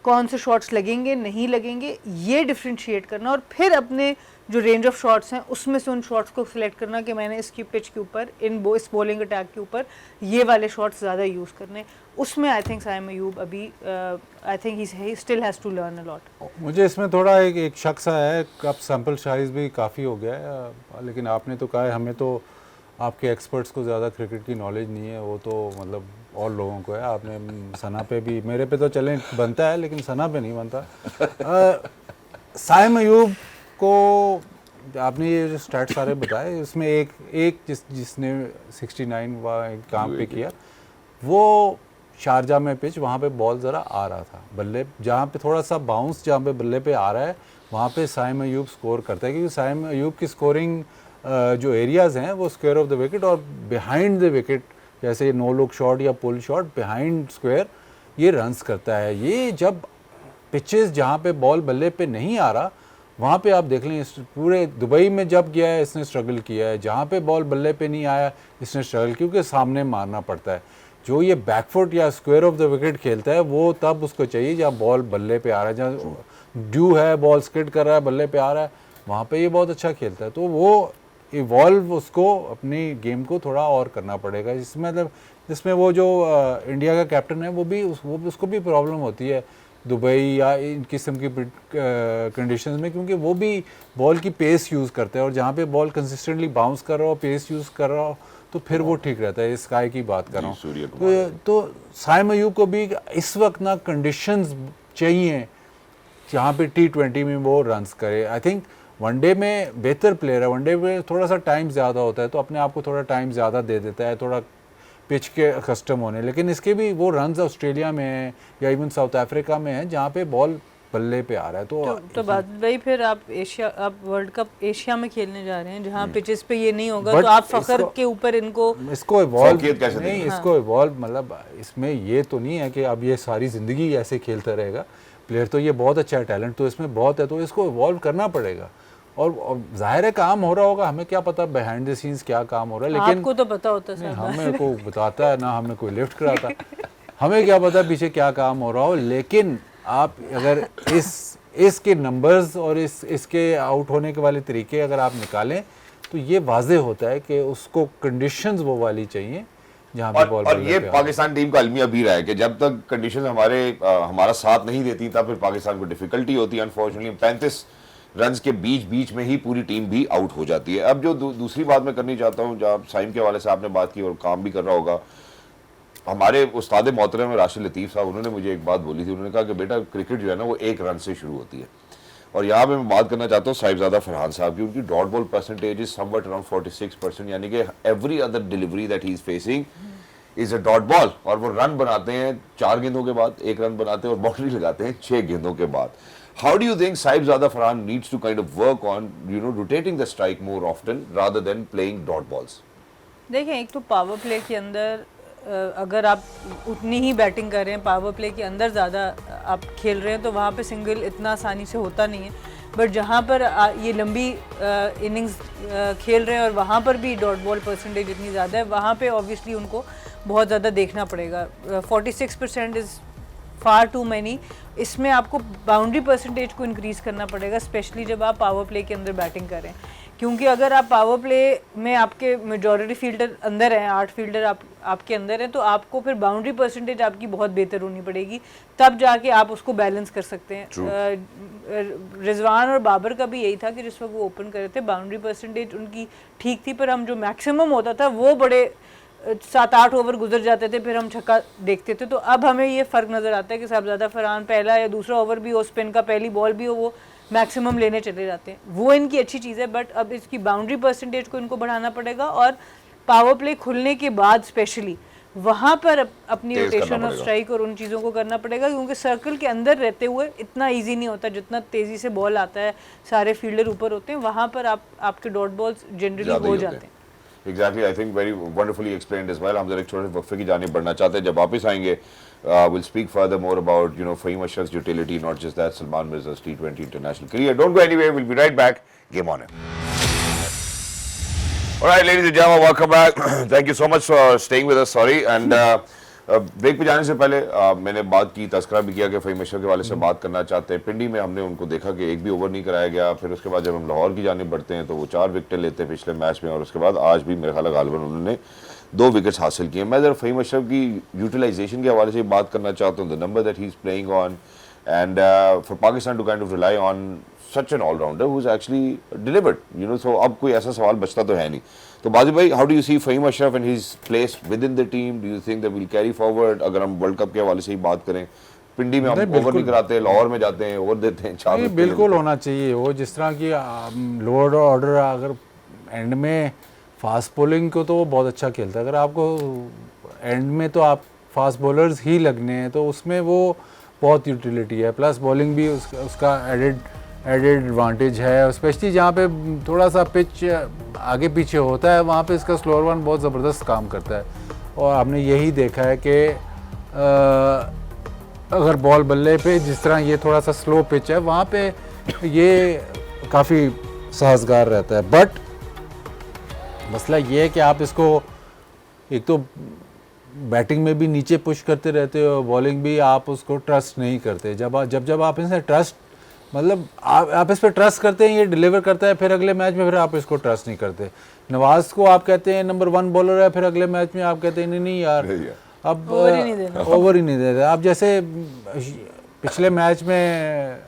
C: कौन से शॉट्स लगेंगे नहीं लगेंगे, ये डिफ्रेंशिएट करना। और फिर अपने जो रेंज ऑफ शॉट्स हैं उसमें से उन शॉट्स को सिलेक्ट करना कि मैंने इसकी पिच के ऊपर इस बॉलिंग अटैक के ऊपर ये वाले शॉट्स ज़्यादा यूज़ करने। उसमें आई थिंक साइम अयूब अभी I think he still has to learn a lot.
B: मुझे इसमें थोड़ा एक शक सा है, अब सैम्पल साइज़ भी काफ़ी हो गया है, लेकिन आपने तो कहा है हमें तो आपके एक्सपर्ट्स को ज़्यादा क्रिकेट की नॉलेज नहीं है, वो तो मतलब और लोगों को है। आपने सना पे भी, मेरे पे तो चलें बनता है लेकिन सना पे नहीं बनता। साइम अयूब को आपने ये जो स्टैट सारे बताए उसमें एक जिसने 69 काम पे किया, वो शारजा में पिच, वहाँ पे बॉल ज़रा आ रहा था बल्ले, जहाँ पे थोड़ा सा बाउंस जहाँ पे बल्ले पे आ रहा है वहाँ पे साइम अयूब स्कोर करता है, क्योंकि साइम अयूब की स्कोरिंग जो एरियाज़ हैं वो स्क्वायर ऑफ द विकेट और बिहाइंड द विकेट, जैसे नो लुक शॉट या पुल शॉट बिहाइंड स्क्वायर, ये रन्स करता है। ये जब पिचेस जहाँ पे बॉल बल्ले पे नहीं आ रहा वहाँ पे आप देख लें, पूरे दुबई में जब गया है इसने स्ट्रगल किया है, जहाँ पे बॉल बल्ले पे नहीं आया इसने स्ट्रगल, क्योंकि सामने मारना पड़ता है। जो ये बैकफुट या स्क्वायर ऑफ द विकेट खेलता है वो तब उसको चाहिए जहाँ बॉल बल्ले पे आ रहा है, जहाँ ड्यू है, बॉल स्किड कर रहा है, बल्ले पे आ रहा है, वहाँ पे ये बहुत अच्छा खेलता है। तो वो इवॉल्व उसको अपनी गेम को थोड़ा और करना पड़ेगा, जिसमें मतलब जिसमें वो जो इंडिया का कैप्टन है वो भी उसको भी प्रॉब्लम होती है दुबई या इन किस्म की कंडीशंस में, क्योंकि वो भी बॉल की पेस यूज़ करते हैं और जहाँ पे बॉल कंसिस्टेंटली बाउंस कर रहा हो, पेस यूज़ कर रहा हो, तो फिर वो ठीक रहता है। स्काई की बात कर रहा हूँ। तो साइम अयूब को भी इस वक्त ना कंडीशंस चाहिए जहाँ पे T20 में वो रन्स करे। आई थिंक वनडे में बेहतर प्लेयर है, वनडे में थोड़ा सा टाइम ज़्यादा होता है तो अपने आप को थोड़ा टाइम ज़्यादा दे देता है, थोड़ा पिच के कस्टम होने। लेकिन इसके भी वो रन्स ऑस्ट्रेलिया में हैं या इवन साउथ अफ्रीका में हैं जहाँ पे बॉल बल्ले पे आ रहा है।
C: तो बात भाई, फिर आप वर्ल्ड कप एशिया में खेलने जा रहे हैं जहाँ पिचेस पे ये नहीं होगा, तो आप फखर के ऊपर इसको
B: इवॉल्व नहीं, इसको इवॉल्व मतलब इसमें ये तो नहीं है कि अब ये सारी ज़िंदगी ऐसे खेलता रहेगा। प्लेयर तो ये बहुत अच्छा है, टैलेंट तो इसमें बहुत है, तो इसको इवॉल्व करना पड़ेगा। और जाहिर है काम हो रहा होगा, हमें क्या पता बिहाइंड द सीन्स क्या काम हो रहा है, लेकिन
C: आपको तो पता होता है,
B: हमें को बताता है ना, हमें कोई लिफ्ट कराता, हमें क्या पता पीछे क्या काम हो रहा हो। लेकिन आप अगर इसके नंबर्स और इसके आउट होने के वाले तरीके अगर आप निकालें तो ये वाजे होता है कि उसको कंडीशंस वो वाली चाहिए जहाँ पे बॉल।
A: और ये पाकिस्तान टीम का अलमिया भी रहा है कि जब तक कंडीशंस हमारा साथ नहीं देती तब फिर पाकिस्तान को डिफिकल्टी होती है। अनफॉर्चुनेटली 35 रन्स के बीच में ही पूरी टीम भी आउट हो जाती है। अब जो दूसरी बात मैं करनी चाहता हूँ, जब साइम के हवाले से आपने बात की और काम भी कर रहा होगा, हमारे उस्ताद मोहतरम राशिद लतीफ़ साहब, उन्होंने मुझे एक बात बोली थी। उन्होंने कहा कि बेटा क्रिकेट जो है ना वो एक रन से शुरू होती है। और यहाँ पे मैं बात करना चाहता हूँ साहिबजादा फरहान साहब की। उनकी dot ball percentage is somewhat around 46%, यानी कि every other delivery that he is facing is a dot ball. और वो रन बनाते हैं 4 गेंदों के बाद, 1 रन बनाते हैं, और बाउंड्री लगाते हैं 6 गेंदों के बाद। How do you think Saibzada Farhan needs to kind of work on, rotating the strike more often rather than playing dot balls?
C: देखें, एक तो पावर प्ले के अंदर अगर आप उतनी ही बैटिंग कर रहे हैं, पावर प्ले के अंदर ज़्यादा आप खेल रहे हैं, तो वहाँ पे सिंगल इतना आसानी से होता नहीं है। बट जहाँ पर ये लंबी इनिंग्स खेल रहे हैं और वहाँ पर भी डॉट बॉल परसेंटेज इतनी ज़्यादा है, वहाँ पे ऑब्वियसली उनको बहुत ज़्यादा देखना पड़ेगा। 46% इज़ फार टू मैनी। इसमें आपको बाउंड्री परसेंटेज को इंक्रीज़ करना पड़ेगा, स्पेशली जब आप पावर प्ले के अंदर बैटिंग करें, क्योंकि अगर आप पावर प्ले में आपके मेजॉरिटी फील्डर अंदर हैं, 8 फील्डर आपके अंदर हैं, तो आपको फिर बाउंड्री परसेंटेज आपकी बहुत बेहतर होनी पड़ेगी, तब जाके आप उसको बैलेंस कर सकते हैं। रिजवान और बाबर का भी यही था कि जिस वक्त वो ओपन कर रहे थे बाउंड्री परसेंटेज उनकी ठीक थी, पर हम जो मैक्सिमम होता था वो बड़े 7-8 ओवर गुजर जाते थे, फिर हम छक्का देखते थे। तो अब हमें ये फ़र्क नज़र आता है कि साहिबजादा फरहान पहला या दूसरा ओवर भी हो, स्पिन का पहली बॉल भी हो, वो मैक्सिमम लेने चले जाते हैं। वो इनकी अच्छी चीज़ है, बट अब इसकी बाउंड्री परसेंटेज को इनको बढ़ाना पड़ेगा, और पावर प्ले खुलने के बाद स्पेशली वहाँ पर अपनी रोटेशन और स्ट्राइक और उन चीज़ों को करना पड़ेगा, क्योंकि सर्कल के अंदर रहते हुए इतना ईजी नहीं होता। जितना तेज़ी से बॉल आता है, सारे फील्डर ऊपर होते हैं, वहाँ पर आपके डॉट बॉल्स जनरली हो जाते हैं।
A: Exactly, I think very wonderfully explained as well. हम जरा एक छोटे से वक्फे की जानिब बढ़ना चाहते हैं। जब वापस आएंगे we'll speak further more about Fahim Ashraf's utility, not just that, Salman Mirza's T20 international career. Don't go anywhere. We'll be right back. Game on. All right, ladies and gentlemen, welcome back. Thank you so much for staying with us. Sorry, and break पे जाने से पहले मैंने बात की, तस्करा भी किया कि फ़हीम अशरफ के वाले से बात करना चाहते हैं। पिंडी में हमने उनको देखा कि एक भी ओवर नहीं कराया गया। फिर उसके बाद जब हम लाहौर की जानिब बढ़ते हैं तो वो 4 विकेटें लेते हैं पिछले मैच में, और उसके बाद आज भी मेरे ख्याल गालिबन उन्होंने 2 विकेट्स हासिल किए। मैं ज़रा फ़हीम अशरफ की यूटिलाइजेशन के हवाले से बात करना चाहता हूँ, the number that he is playing on, and for Pakistan to kind of rely on such an all-rounder who's actually delivered, so अब कोई ऐसा सवाल बचता तो है नहीं। तो बाजी भाई, how do you see Fahim Ashraf and his place within the team? Do you think that will carry forward? अगर हम वर्ल्ड कप के हवाले से ही बात करें, पिंडी में हम ओवर नहीं कराते, लाहौर में जाते हैं ओवर देते हैं, 4
B: बिल्कुल होना चाहिए वो। जिस तरह की लोअर ऑर्डर अगर एंड में फास्ट बॉलिंग को तो वो बहुत अच्छा खेलता है। अगर आपको एंड में तो आप फास्ट बॉलर्स ही लगने हैं तो उसमें वो बहुत यूटिलिटी है, प्लस बॉलिंग भी उसका एडेड एडवांटेज है, स्पेशली जहाँ पे थोड़ा सा पिच आगे पीछे होता है, वहाँ पे इसका स्लोअर वन बहुत ज़बरदस्त काम करता है। और आपने यही देखा है कि अगर बॉल बल्ले पे जिस तरह ये थोड़ा सा स्लो पिच है, वहाँ पे ये काफ़ी साजगार रहता है। बट मसला ये है कि आप इसको एक तो बैटिंग में भी नीचे पुश करते रहते हो, बॉलिंग भी आप उसको ट्रस्ट नहीं करते। जब आप इनसे ट्रस्ट मतलब आप इस पर ट्रस्ट करते हैं, ये डिलीवर करता है, फिर अगले मैच में फिर आप इसको ट्रस्ट नहीं करते। नवाज को आप कहते हैं नंबर 1 बॉलर है, फिर अगले मैच में आप कहते हैं नहीं यार अब ओवर ही नहीं देते। आप जैसे पिछले मैच में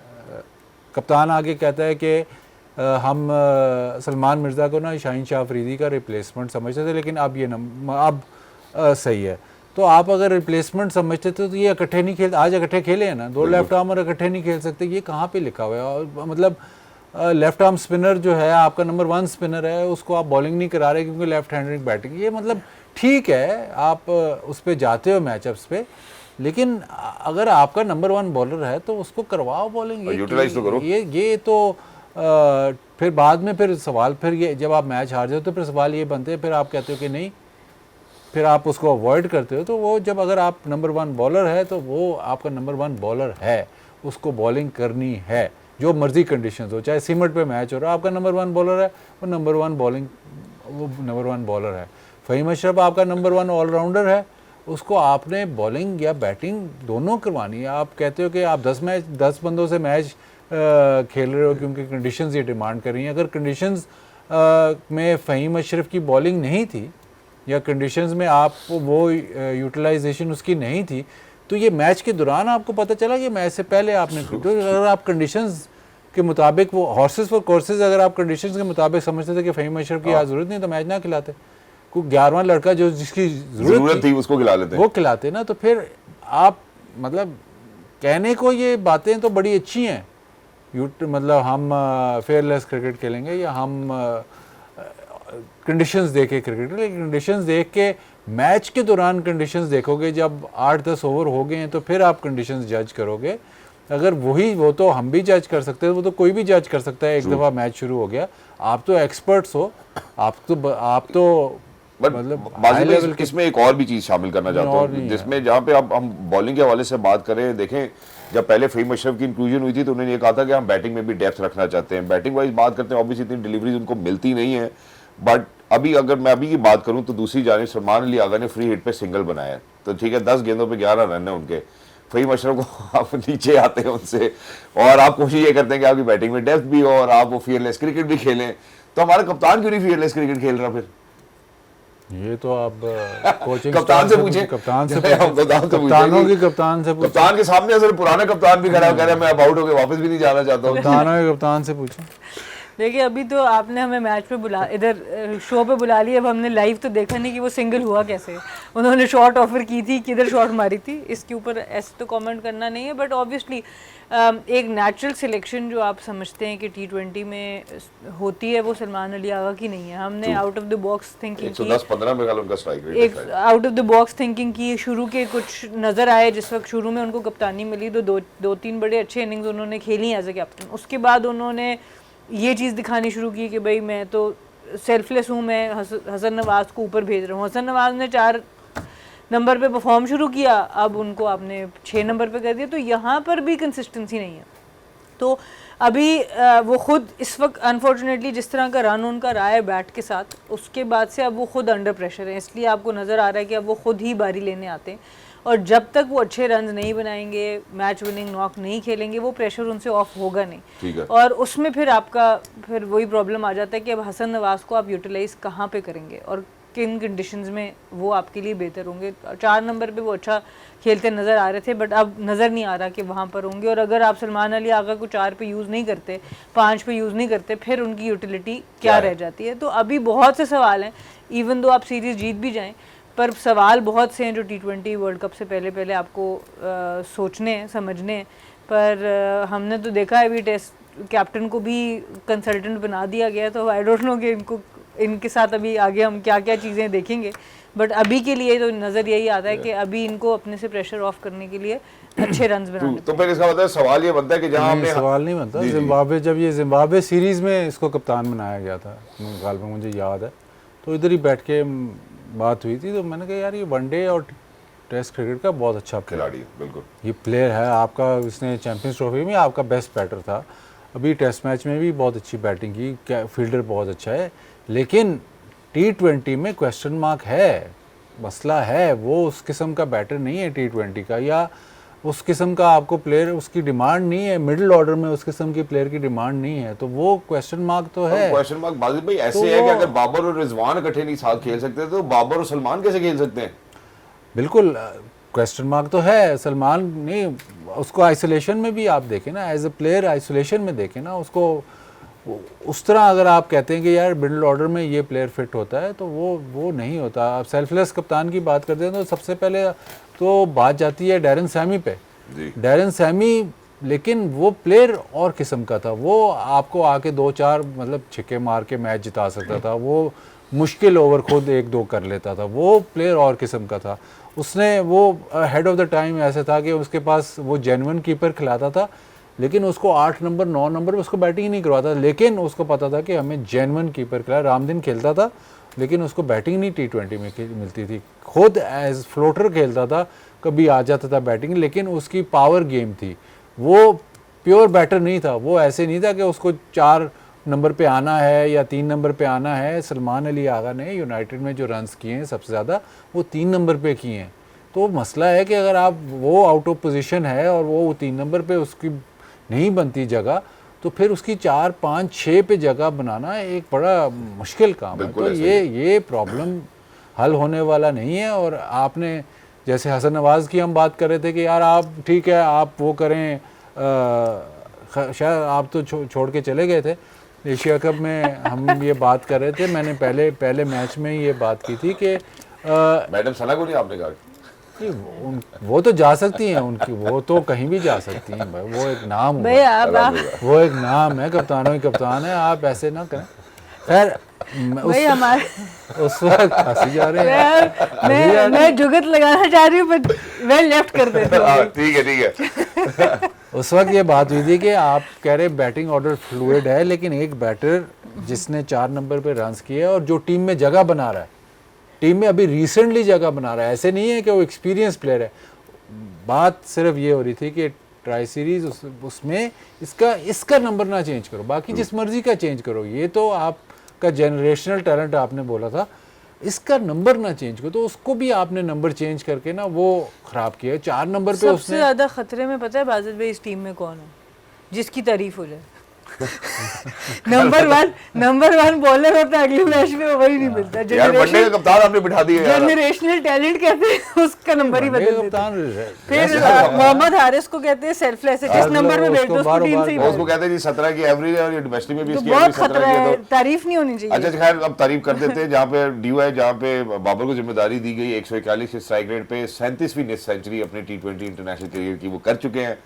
B: कप्तान आगे कहता है कि हम सलमान मिर्ज़ा को ना शाहीन शाह अफरीदी का रिप्लेसमेंट समझते थे, लेकिन अब ये अब सही है। तो आप अगर रिप्लेसमेंट समझते थे तो ये इकट्ठे नहीं खेल, आज इकट्ठे खेले हैं ना, 2 लेफ्ट आर्मर इकट्ठे नहीं खेल सकते, ये कहाँ पे लिखा हुआ है? और मतलब लेफ्ट आर्म स्पिनर जो है आपका नंबर 1 स्पिनर है, उसको आप बॉलिंग नहीं करा रहे क्योंकि लेफ्ट हैंडेड बैटिंग, ये मतलब ठीक है आप उस पर जाते हो मैचअप्स पे, लेकिन अगर आपका नंबर 1 बॉलर है तो उसको करवाओ बॉलिंग,
A: यूटिलाइज तो करो।
B: ये तो फिर बाद में फिर सवाल, फिर ये जब आप मैच हार जाते हो तो फिर सवाल ये बनते हैं, फिर आप कहते हो कि नहीं, फिर आप उसको अवॉइड करते हो। तो वो जब अगर आप नंबर 1 बॉलर है तो वो आपका नंबर 1 बॉलर है, उसको बॉलिंग करनी है जो मर्जी कंडीशंस हो, चाहे सीमट पे मैच हो रहा है, आपका नंबर 1 बॉलर है, वो नंबर 1 बॉलिंग, वो नंबर 1 बॉलर है। फ़हीम अशरफ आपका नंबर 1 ऑलराउंडर है, उसको आपने बॉलिंग या बैटिंग दोनों करवानी है। आप कहते हो कि आप 10 बंदों से मैच खेल रहे हो क्योंकि कंडीशंस ये डिमांड कर रही हैं। अगर कंडीशंस में फ़हीम अशरफ की बॉलिंग नहीं थी या कंडीशंस में आप वो यूटिलाइजेशन उसकी नहीं थी, तो ये मैच के दौरान आपको पता चला कि मैच से पहले आपने, तो अगर आप कंडीशंस के मुताबिक, वो हॉर्सेस फॉर कोर्सेज, अगर आप कंडीशंस के मुताबिक समझते थे कि फ़हीम अशरफ की आज ज़रूरत नहीं तो मैच ना खिलाते, कोई 11वां लड़का जो जिसकी ज़रूरत थी
A: उसको खिला लेते,
B: वो खिलाते ना। तो फिर आप मतलब कहने को ये बातें तो बड़ी अच्छी हैं, मतलब हम फेयरलेस क्रिकेट खेलेंगे या हम कंडीशंस देख के क्रिकेट, लेकिन कंडीशंस देख के मैच के दौरान कंडीशंस देखोगे, जब 8-10 ओवर हो गए हैं तो फिर आप कंडीशंस जज करोगे। अगर वो तो हम भी जज कर सकते हैं, वो तो कोई भी जज कर सकता है, एक दफ़ा मैच शुरू हो गया, आप तो एक्सपर्ट्स हो, आप तो
A: मतलब हाई लेवल के। इसमें एक और भी चीज़ शामिल करना चाहता हूँ, जिसमें जहाँ पे अब हम बॉलिंग के हवाले से बात करें, देखें जब पहले फ़हीम अशरफ की इंक्लूजन हुई थी तो उन्होंने ये कहा था कि हम बैटिंग में भी डेप्थ रखना चाहते हैं। बैटिंग वाइज बात करते हैं, ऑब्वियसली इतनी डिलीवरीज उनको मिलती नहीं है, बट अभी अगर मैं अभी की बात करूं तो दूसरी जानिब सलमान अली आगा ने फ्री हिट पे सिंगल बनाया है, तो ठीक है 10 गेंदों पे 11 रन है उनके। फ़हीम अशरफ को आप नीचे आते हैं उनसे और आप कोशिश ये करते हैं कि आपकी बैटिंग में डेप्थ भी हो और आप वो फियरलेस क्रिकेट भी खेलें, तो हमारा कप्तान क्यों नहीं फियरलेस क्रिकेट खेल रहा? फिर
B: ये तो आप कोचिंग
A: कप्तान से पूछे,
B: कप्तान से
A: कप्तानों की कप्तान से पूछे, कप्तान के सामने असल पुराना कप्तान भी खड़ा कह रहा है मैं अब आउट होकर वापस भी नहीं जाना चाहता हूँ।
B: कप्तानों के कप्तान से पूछे।
C: देखिए अभी तो आपने हमें मैच पे इधर शो पे बुला लिया, अब हमने लाइव तो देखा नहीं कि वो सिंगल हुआ कैसे, उन्होंने शॉट ऑफर की थी, किधर शॉट मारी थी, इसके ऊपर ऐसे तो कमेंट करना नहीं है। बट ऑब्वियसली एक नेचुरल सिलेक्शन जो आप समझते हैं कि T20 में होती है, वो सलमान अली आगा की नहीं है। हमने out of the box thinking की,
A: 110-15 में उनका स्ट्राइक रेट,
C: एक out of the box thinking की, शुरू के कुछ नज़र आए, जिस वक्त शुरू में उनको कप्तानी मिली तो दो तीन बड़े अच्छे इनिंग्स उन्होंने खेली एज ए कैप्टन। उसके बाद उन्होंने ये चीज़ दिखानी शुरू की कि भाई मैं तो सेल्फलेस हूँ, मैं हसन नवाज़ को ऊपर भेज रहा हूँ। हसन नवाज़ ने 4 नंबर पे परफॉर्म शुरू किया, अब उनको आपने 6 नंबर पे कर दिया, तो यहाँ पर भी कंसिस्टेंसी नहीं है। तो अभी वो खुद इस वक्त अनफॉर्चुनेटली जिस तरह का रन उनका रहा है बैट के साथ, उसके बाद से अब वो खुद अंडर प्रेशर है, इसलिए आपको नज़र आ रहा है कि अब वो खुद ही बारी लेने आते हैं, और जब तक वो अच्छे रन नहीं बनाएंगे, मैच विनिंग नॉक नहीं खेलेंगे, वो प्रेशर उनसे ऑफ होगा नहीं। और उसमें फिर आपका फिर वही प्रॉब्लम आ जाता है कि अब हसन नवाज़ को आप यूटिलाइज़ कहाँ पे करेंगे और किन कंडीशंस में वो आपके लिए बेहतर होंगे। 4 नंबर पे वो अच्छा खेलते नज़र आ रहे थे, बट अब नज़र नहीं आ रहा कि वहाँ पर होंगे। और अगर आप सलमान अली आगा को 4 पे यूज़ नहीं करते, 5 पे यूज़ नहीं करते, फिर उनकी यूटिलिटी क्या रह जाती है। तो अभी बहुत से सवाल हैं, इवन दो आप सीरीज़ जीत भी जाएँ, पर सवाल बहुत से हैं जो T20 वर्ल्ड कप से पहले आपको सोचने हैं, समझने हैं। पर हमने तो देखा है अभी टेस्ट कैप्टन को भी कंसल्टेंट बना दिया गया, तो आई डोंट नो कि इनके साथ अभी आगे हम क्या क्या चीज़ें देखेंगे। बट अभी के लिए तो नज़र यही आता है कि अभी इनको अपने से प्रेशर ऑफ करने के लिए अच्छे रन्स बनाने।
A: तो फिर इसका मतलब सवाल ये बनता है कि जहाँ आपने
B: सवाल नहीं बनता, जिम्बाब्वे जब ये जिम्बाब्वे सीरीज़ में इसको कप्तान बनाया गया था, गाल में मुझे याद है, तो इधर ही बैठ के बात हुई थी, तो मैंने कहा यार ये वनडे और टेस्ट क्रिकेट का बहुत अच्छा
A: खिलाड़ी है, बिल्कुल ये
B: प्लेयर है आपका, इसने चैंपियंस ट्रॉफी में आपका बेस्ट बैटर था, अभी टेस्ट मैच में भी बहुत अच्छी बैटिंग की, फील्डर बहुत अच्छा है, लेकिन T20 में क्वेश्चन मार्क है, मसला है, वो उस किस्म का बैटर नहीं है T20 का, या उस किस्म का आपको प्लेयर, उसकी डिमांड नहीं है, मिडिल ऑर्डर में उस किस्म की प्लेयर की डिमांड नहीं है, तो वो क्वेश्चन मार्क तो है।
A: क्वेश्चन मार्क बाजिद भाई ऐसे तो है कि अगर बाबर और रिजवान इकट्ठे नहीं साथ खेल सकते तो बाबर और सलमान कैसे खेल सकते हैं?
B: बिल्कुल, क्वेश्चन मार्क तो है। सलमान नहीं, उसको आइसोलेशन में भी आप देखें ना, एज ए प्लेयर आइसोलेशन में देखें ना उसको, उस तरह अगर आप कहते हैं कि यार मिडिल ऑर्डर में ये प्लेयर फिट होता है तो वो नहीं होता। आप सेल्फलेस कप्तान की बात करते हैं तो सबसे पहले तो बात जाती है डैरन सैमी पे। डैरन सैमी लेकिन वो प्लेयर और किस्म का था, वो आपको आके 2-4 मतलब छिक्के मार के मैच जिता सकता था, वो मुश्किल ओवर खुद 1-2 कर लेता था, वो प्लेयर और किस्म का था। उसने वो हेड ऑफ द टाइम ऐसा था कि उसके पास वो जेन्युइन कीपर खिलाता था, लेकिन उसको 8 नंबर 9 नंबर पे उसको बैटिंग नहीं करवाता, लेकिन उसको पता था कि हमें जेन्युइन कीपर खिला। रामदीन खेलता था लेकिन उसको बैटिंग नहीं T20 में मिलती थी, खुद एज फ्लोटर खेलता था, कभी आ जाता था बैटिंग, लेकिन उसकी पावर गेम थी, वो प्योर बैटर नहीं था। वो ऐसे नहीं था कि उसको 4 नंबर पे आना है या 3 नंबर पे आना है। सलमान अली आगा ने यूनाइटेड में जो रन्स किए हैं सबसे ज़्यादा वो 3 नंबर पे किए हैं। तो मसला है कि अगर आप वो आउट ऑफ पोजीशन है और वो 3 नंबर पे उसकी नहीं बनती जगह, तो फिर उसकी 4, 5, 6 पे जगह बनाना एक बड़ा मुश्किल काम है। तो ये प्रॉब्लम हल होने वाला नहीं है। और आपने जैसे हसन नवाज़ की हम बात कर रहे थे कि यार आप ठीक है आप वो करें, शायद आप तो छोड़ के चले गए थे एशिया कप में, हम ये बात कर रहे थे, मैंने पहले मैच में ये बात की थी कि
A: मैडम सना को नहीं आपने कहा
B: वो तो जा सकती हैं, उनकी वो तो कहीं भी जा सकती हैं भाई, वो एक नाम
C: भाई
B: वो एक नाम है, कप्तानों की कप्तान है, आप ऐसे ना करें। खैर
C: भाई हमारे
B: उस वक्त हंसी जा रहे हैं,
C: मैं जुगत लगाना चाह रही हूँ पर मैं लेफ्ट कर देता हूँ।
A: ठीक है
B: उस वक्त ये बात हुई थी कि आप कह रहे बैटिंग ऑर्डर फ्लूइड है, लेकिन एक बैटर जिसने 4 नंबर पे रन्स किए और जो टीम में जगह बना रहा है, टीम में अभी रिसेंटली जगह बना रहा है, ऐसे नहीं है कि वो एक्सपीरियंस प्लेयर है। बात सिर्फ ये हो रही थी कि ट्राई सीरीज उसमें इसका नंबर ना चेंज करो, बाकी जिस मर्जी का चेंज करो, ये तो आपका जनरेशनल टैलेंट आपने बोला था, इसका नंबर ना चेंज करो। तो उसको भी आपने नंबर चेंज करके ना वो खराब किया। 4 नंबर पे उसने
C: सबसे ज्यादा खतरे में पता है बाजिद भाई इस टीम में कौन है जिसकी तारीफ हो जाए? नंबर वन बॉलर होता है, अगले मैच में वही नहीं मिलता।
A: यार वनडे का कप्तान आपने बिठा दिया यार,
C: जनरेशनल टैलेंट कहते हैं उसका नंबर ही बदल देता है। फिर मोहम्मद हारिस को कहते हैं सेल्फलेस है, जिस नंबर में भेज दो उसको टीम से ही
A: उसको कहते हैं जी 17 की एवरेज है और ये डोमेस्टिक में भी इसकी
C: बहुत
A: एवरेज 17
C: खतरा
A: की
C: है,
A: है।
C: तारीफ नहीं होनी चाहिए।
A: अच्छा खैर अब तारीफ कर देते हैं, जहाँ पे ड्यू है, जहाँ पे बाबर को जिम्मेदारी दी गई 141 के स्ट्राइक रेट पे 37वीं सेंचुरी अपने T20 इंटरनेशनल करियर की वो कर चुके हैं,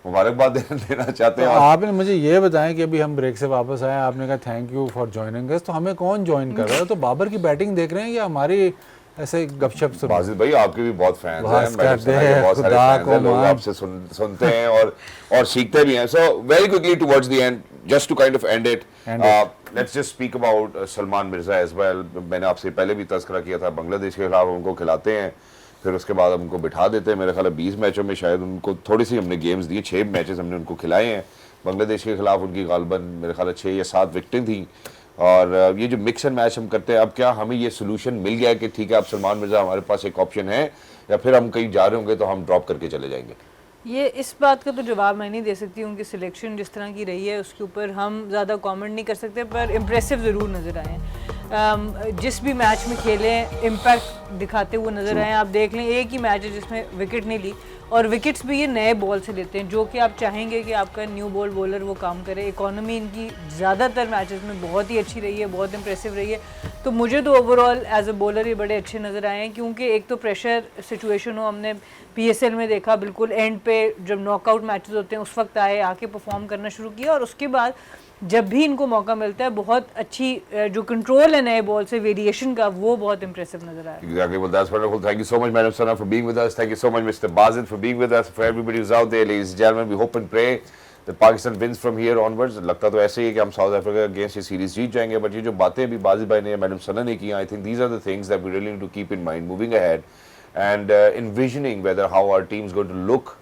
A: मुबारकबाद देना चाहते हैं।
B: तो आपने मुझे ये बताएं कि अभी हम ब्रेक से वापस आए, आपने कहा thank you for joining us, तो हमें कौन ज्वाइन कर रहा है? तो बाबर की बैटिंग देख रहे हैं या हमारी ऐसे गपशप सुन?
A: बाजिद भाई आपके भी बहुत फैंस हैं,
B: बहुत सारे
A: फैंस हैं, लोग आपसे सुनते हैं और सीखते भी हैं। So very quickly towards the end, just to kind of end it, let's just speak about Salman Mirza as well. मैंने आपसे पहले भी तज़किरा किया था, बांग्लादेश के खिलाफ उनको खिलाते हैं, फिर उसके बाद हम उनको बिठा देते हैं। मेरे ख्याल 20 मैचों में शायद उनको थोड़ी सी हमने गेम्स दिए, 6 मैचेस हमने उनको खिलाए हैं। बांग्लादेश के खिलाफ उनकी गालबन मेरे ख्याल 6 या 7 विकेटें थी। और ये जो मिक्स एंड मैच हम करते हैं, अब क्या हमें ये सोल्यूशन मिल गया कि ठीक है अब सलमान मिर्जा हमारे पास एक ऑप्शन है, या फिर हम कहीं जा रहे होंगे तो हम ड्रॉप करके चले जाएंगे?
C: ये इस बात का तो जवाब मैं नहीं दे सकती, उनकी सिलेक्शन जिस तरह की रही है उसके ऊपर हम ज़्यादा कमेंट नहीं कर सकते, पर इम्प्रेसिव ज़रूर नज़र आए हैं। जिस भी मैच में खेले इम्पैक्ट दिखाते हुए नज़र आए। आप देख लें एक ही मैच है जिसमें विकेट नहीं ली, और विकेट्स भी ये नए बॉल से लेते हैं, जो कि आप चाहेंगे कि आपका न्यू बॉल बॉलर वो काम करे। इकोनॉमी इनकी ज़्यादातर मैचेस में बहुत ही अच्छी रही है, बहुत इंप्रेसिव रही है। तो मुझे तो ओवरऑल एज अ बॉलर ये बड़े अच्छे नज़र आए हैं, क्योंकि एक तो प्रेशर सिचुएशन हो, हमने PSL में देखा बिल्कुल एंड पे जब नॉकआउट मैचेस होते हैं उस वक्त आए, आके परफॉर्म करना शुरू किया, और उसके बाद जब भी इनको मौका मिलता है बहुत अच्छी जो कंट्रोल है नए बॉल से वेरिएशन का, वो बहुत इंप्रेसिव नजर आया।
A: Exactly, well that's wonderful. Thank you so much, Madam Sana, for being with us. Thank you so much, Mr. Bazid, for being with us. For everybody who's out there, ladies and gentlemen, we hope and pray that Pakistan wins from here onwards. लगता तो ऐसे ही है कि हम साउथ अफ्रीका अगेंस्ट ये सीरीज जीत जाएंगे, बट ये जो बातें भी बाजिद भाई ने, मैडम सना ने की, I think these are the things that we really need to keep in mind moving ahead and envisioning whether how our team is going to look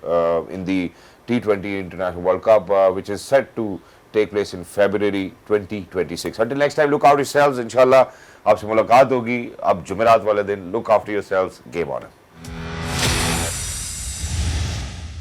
A: in the T20 International World Cup, which is set to take place in February 2026. Until next time, look out yourselves. Inshallah, आपसे मुलाकात होगी अब जुमेरात वाले दिन. Look after yourselves. Game on.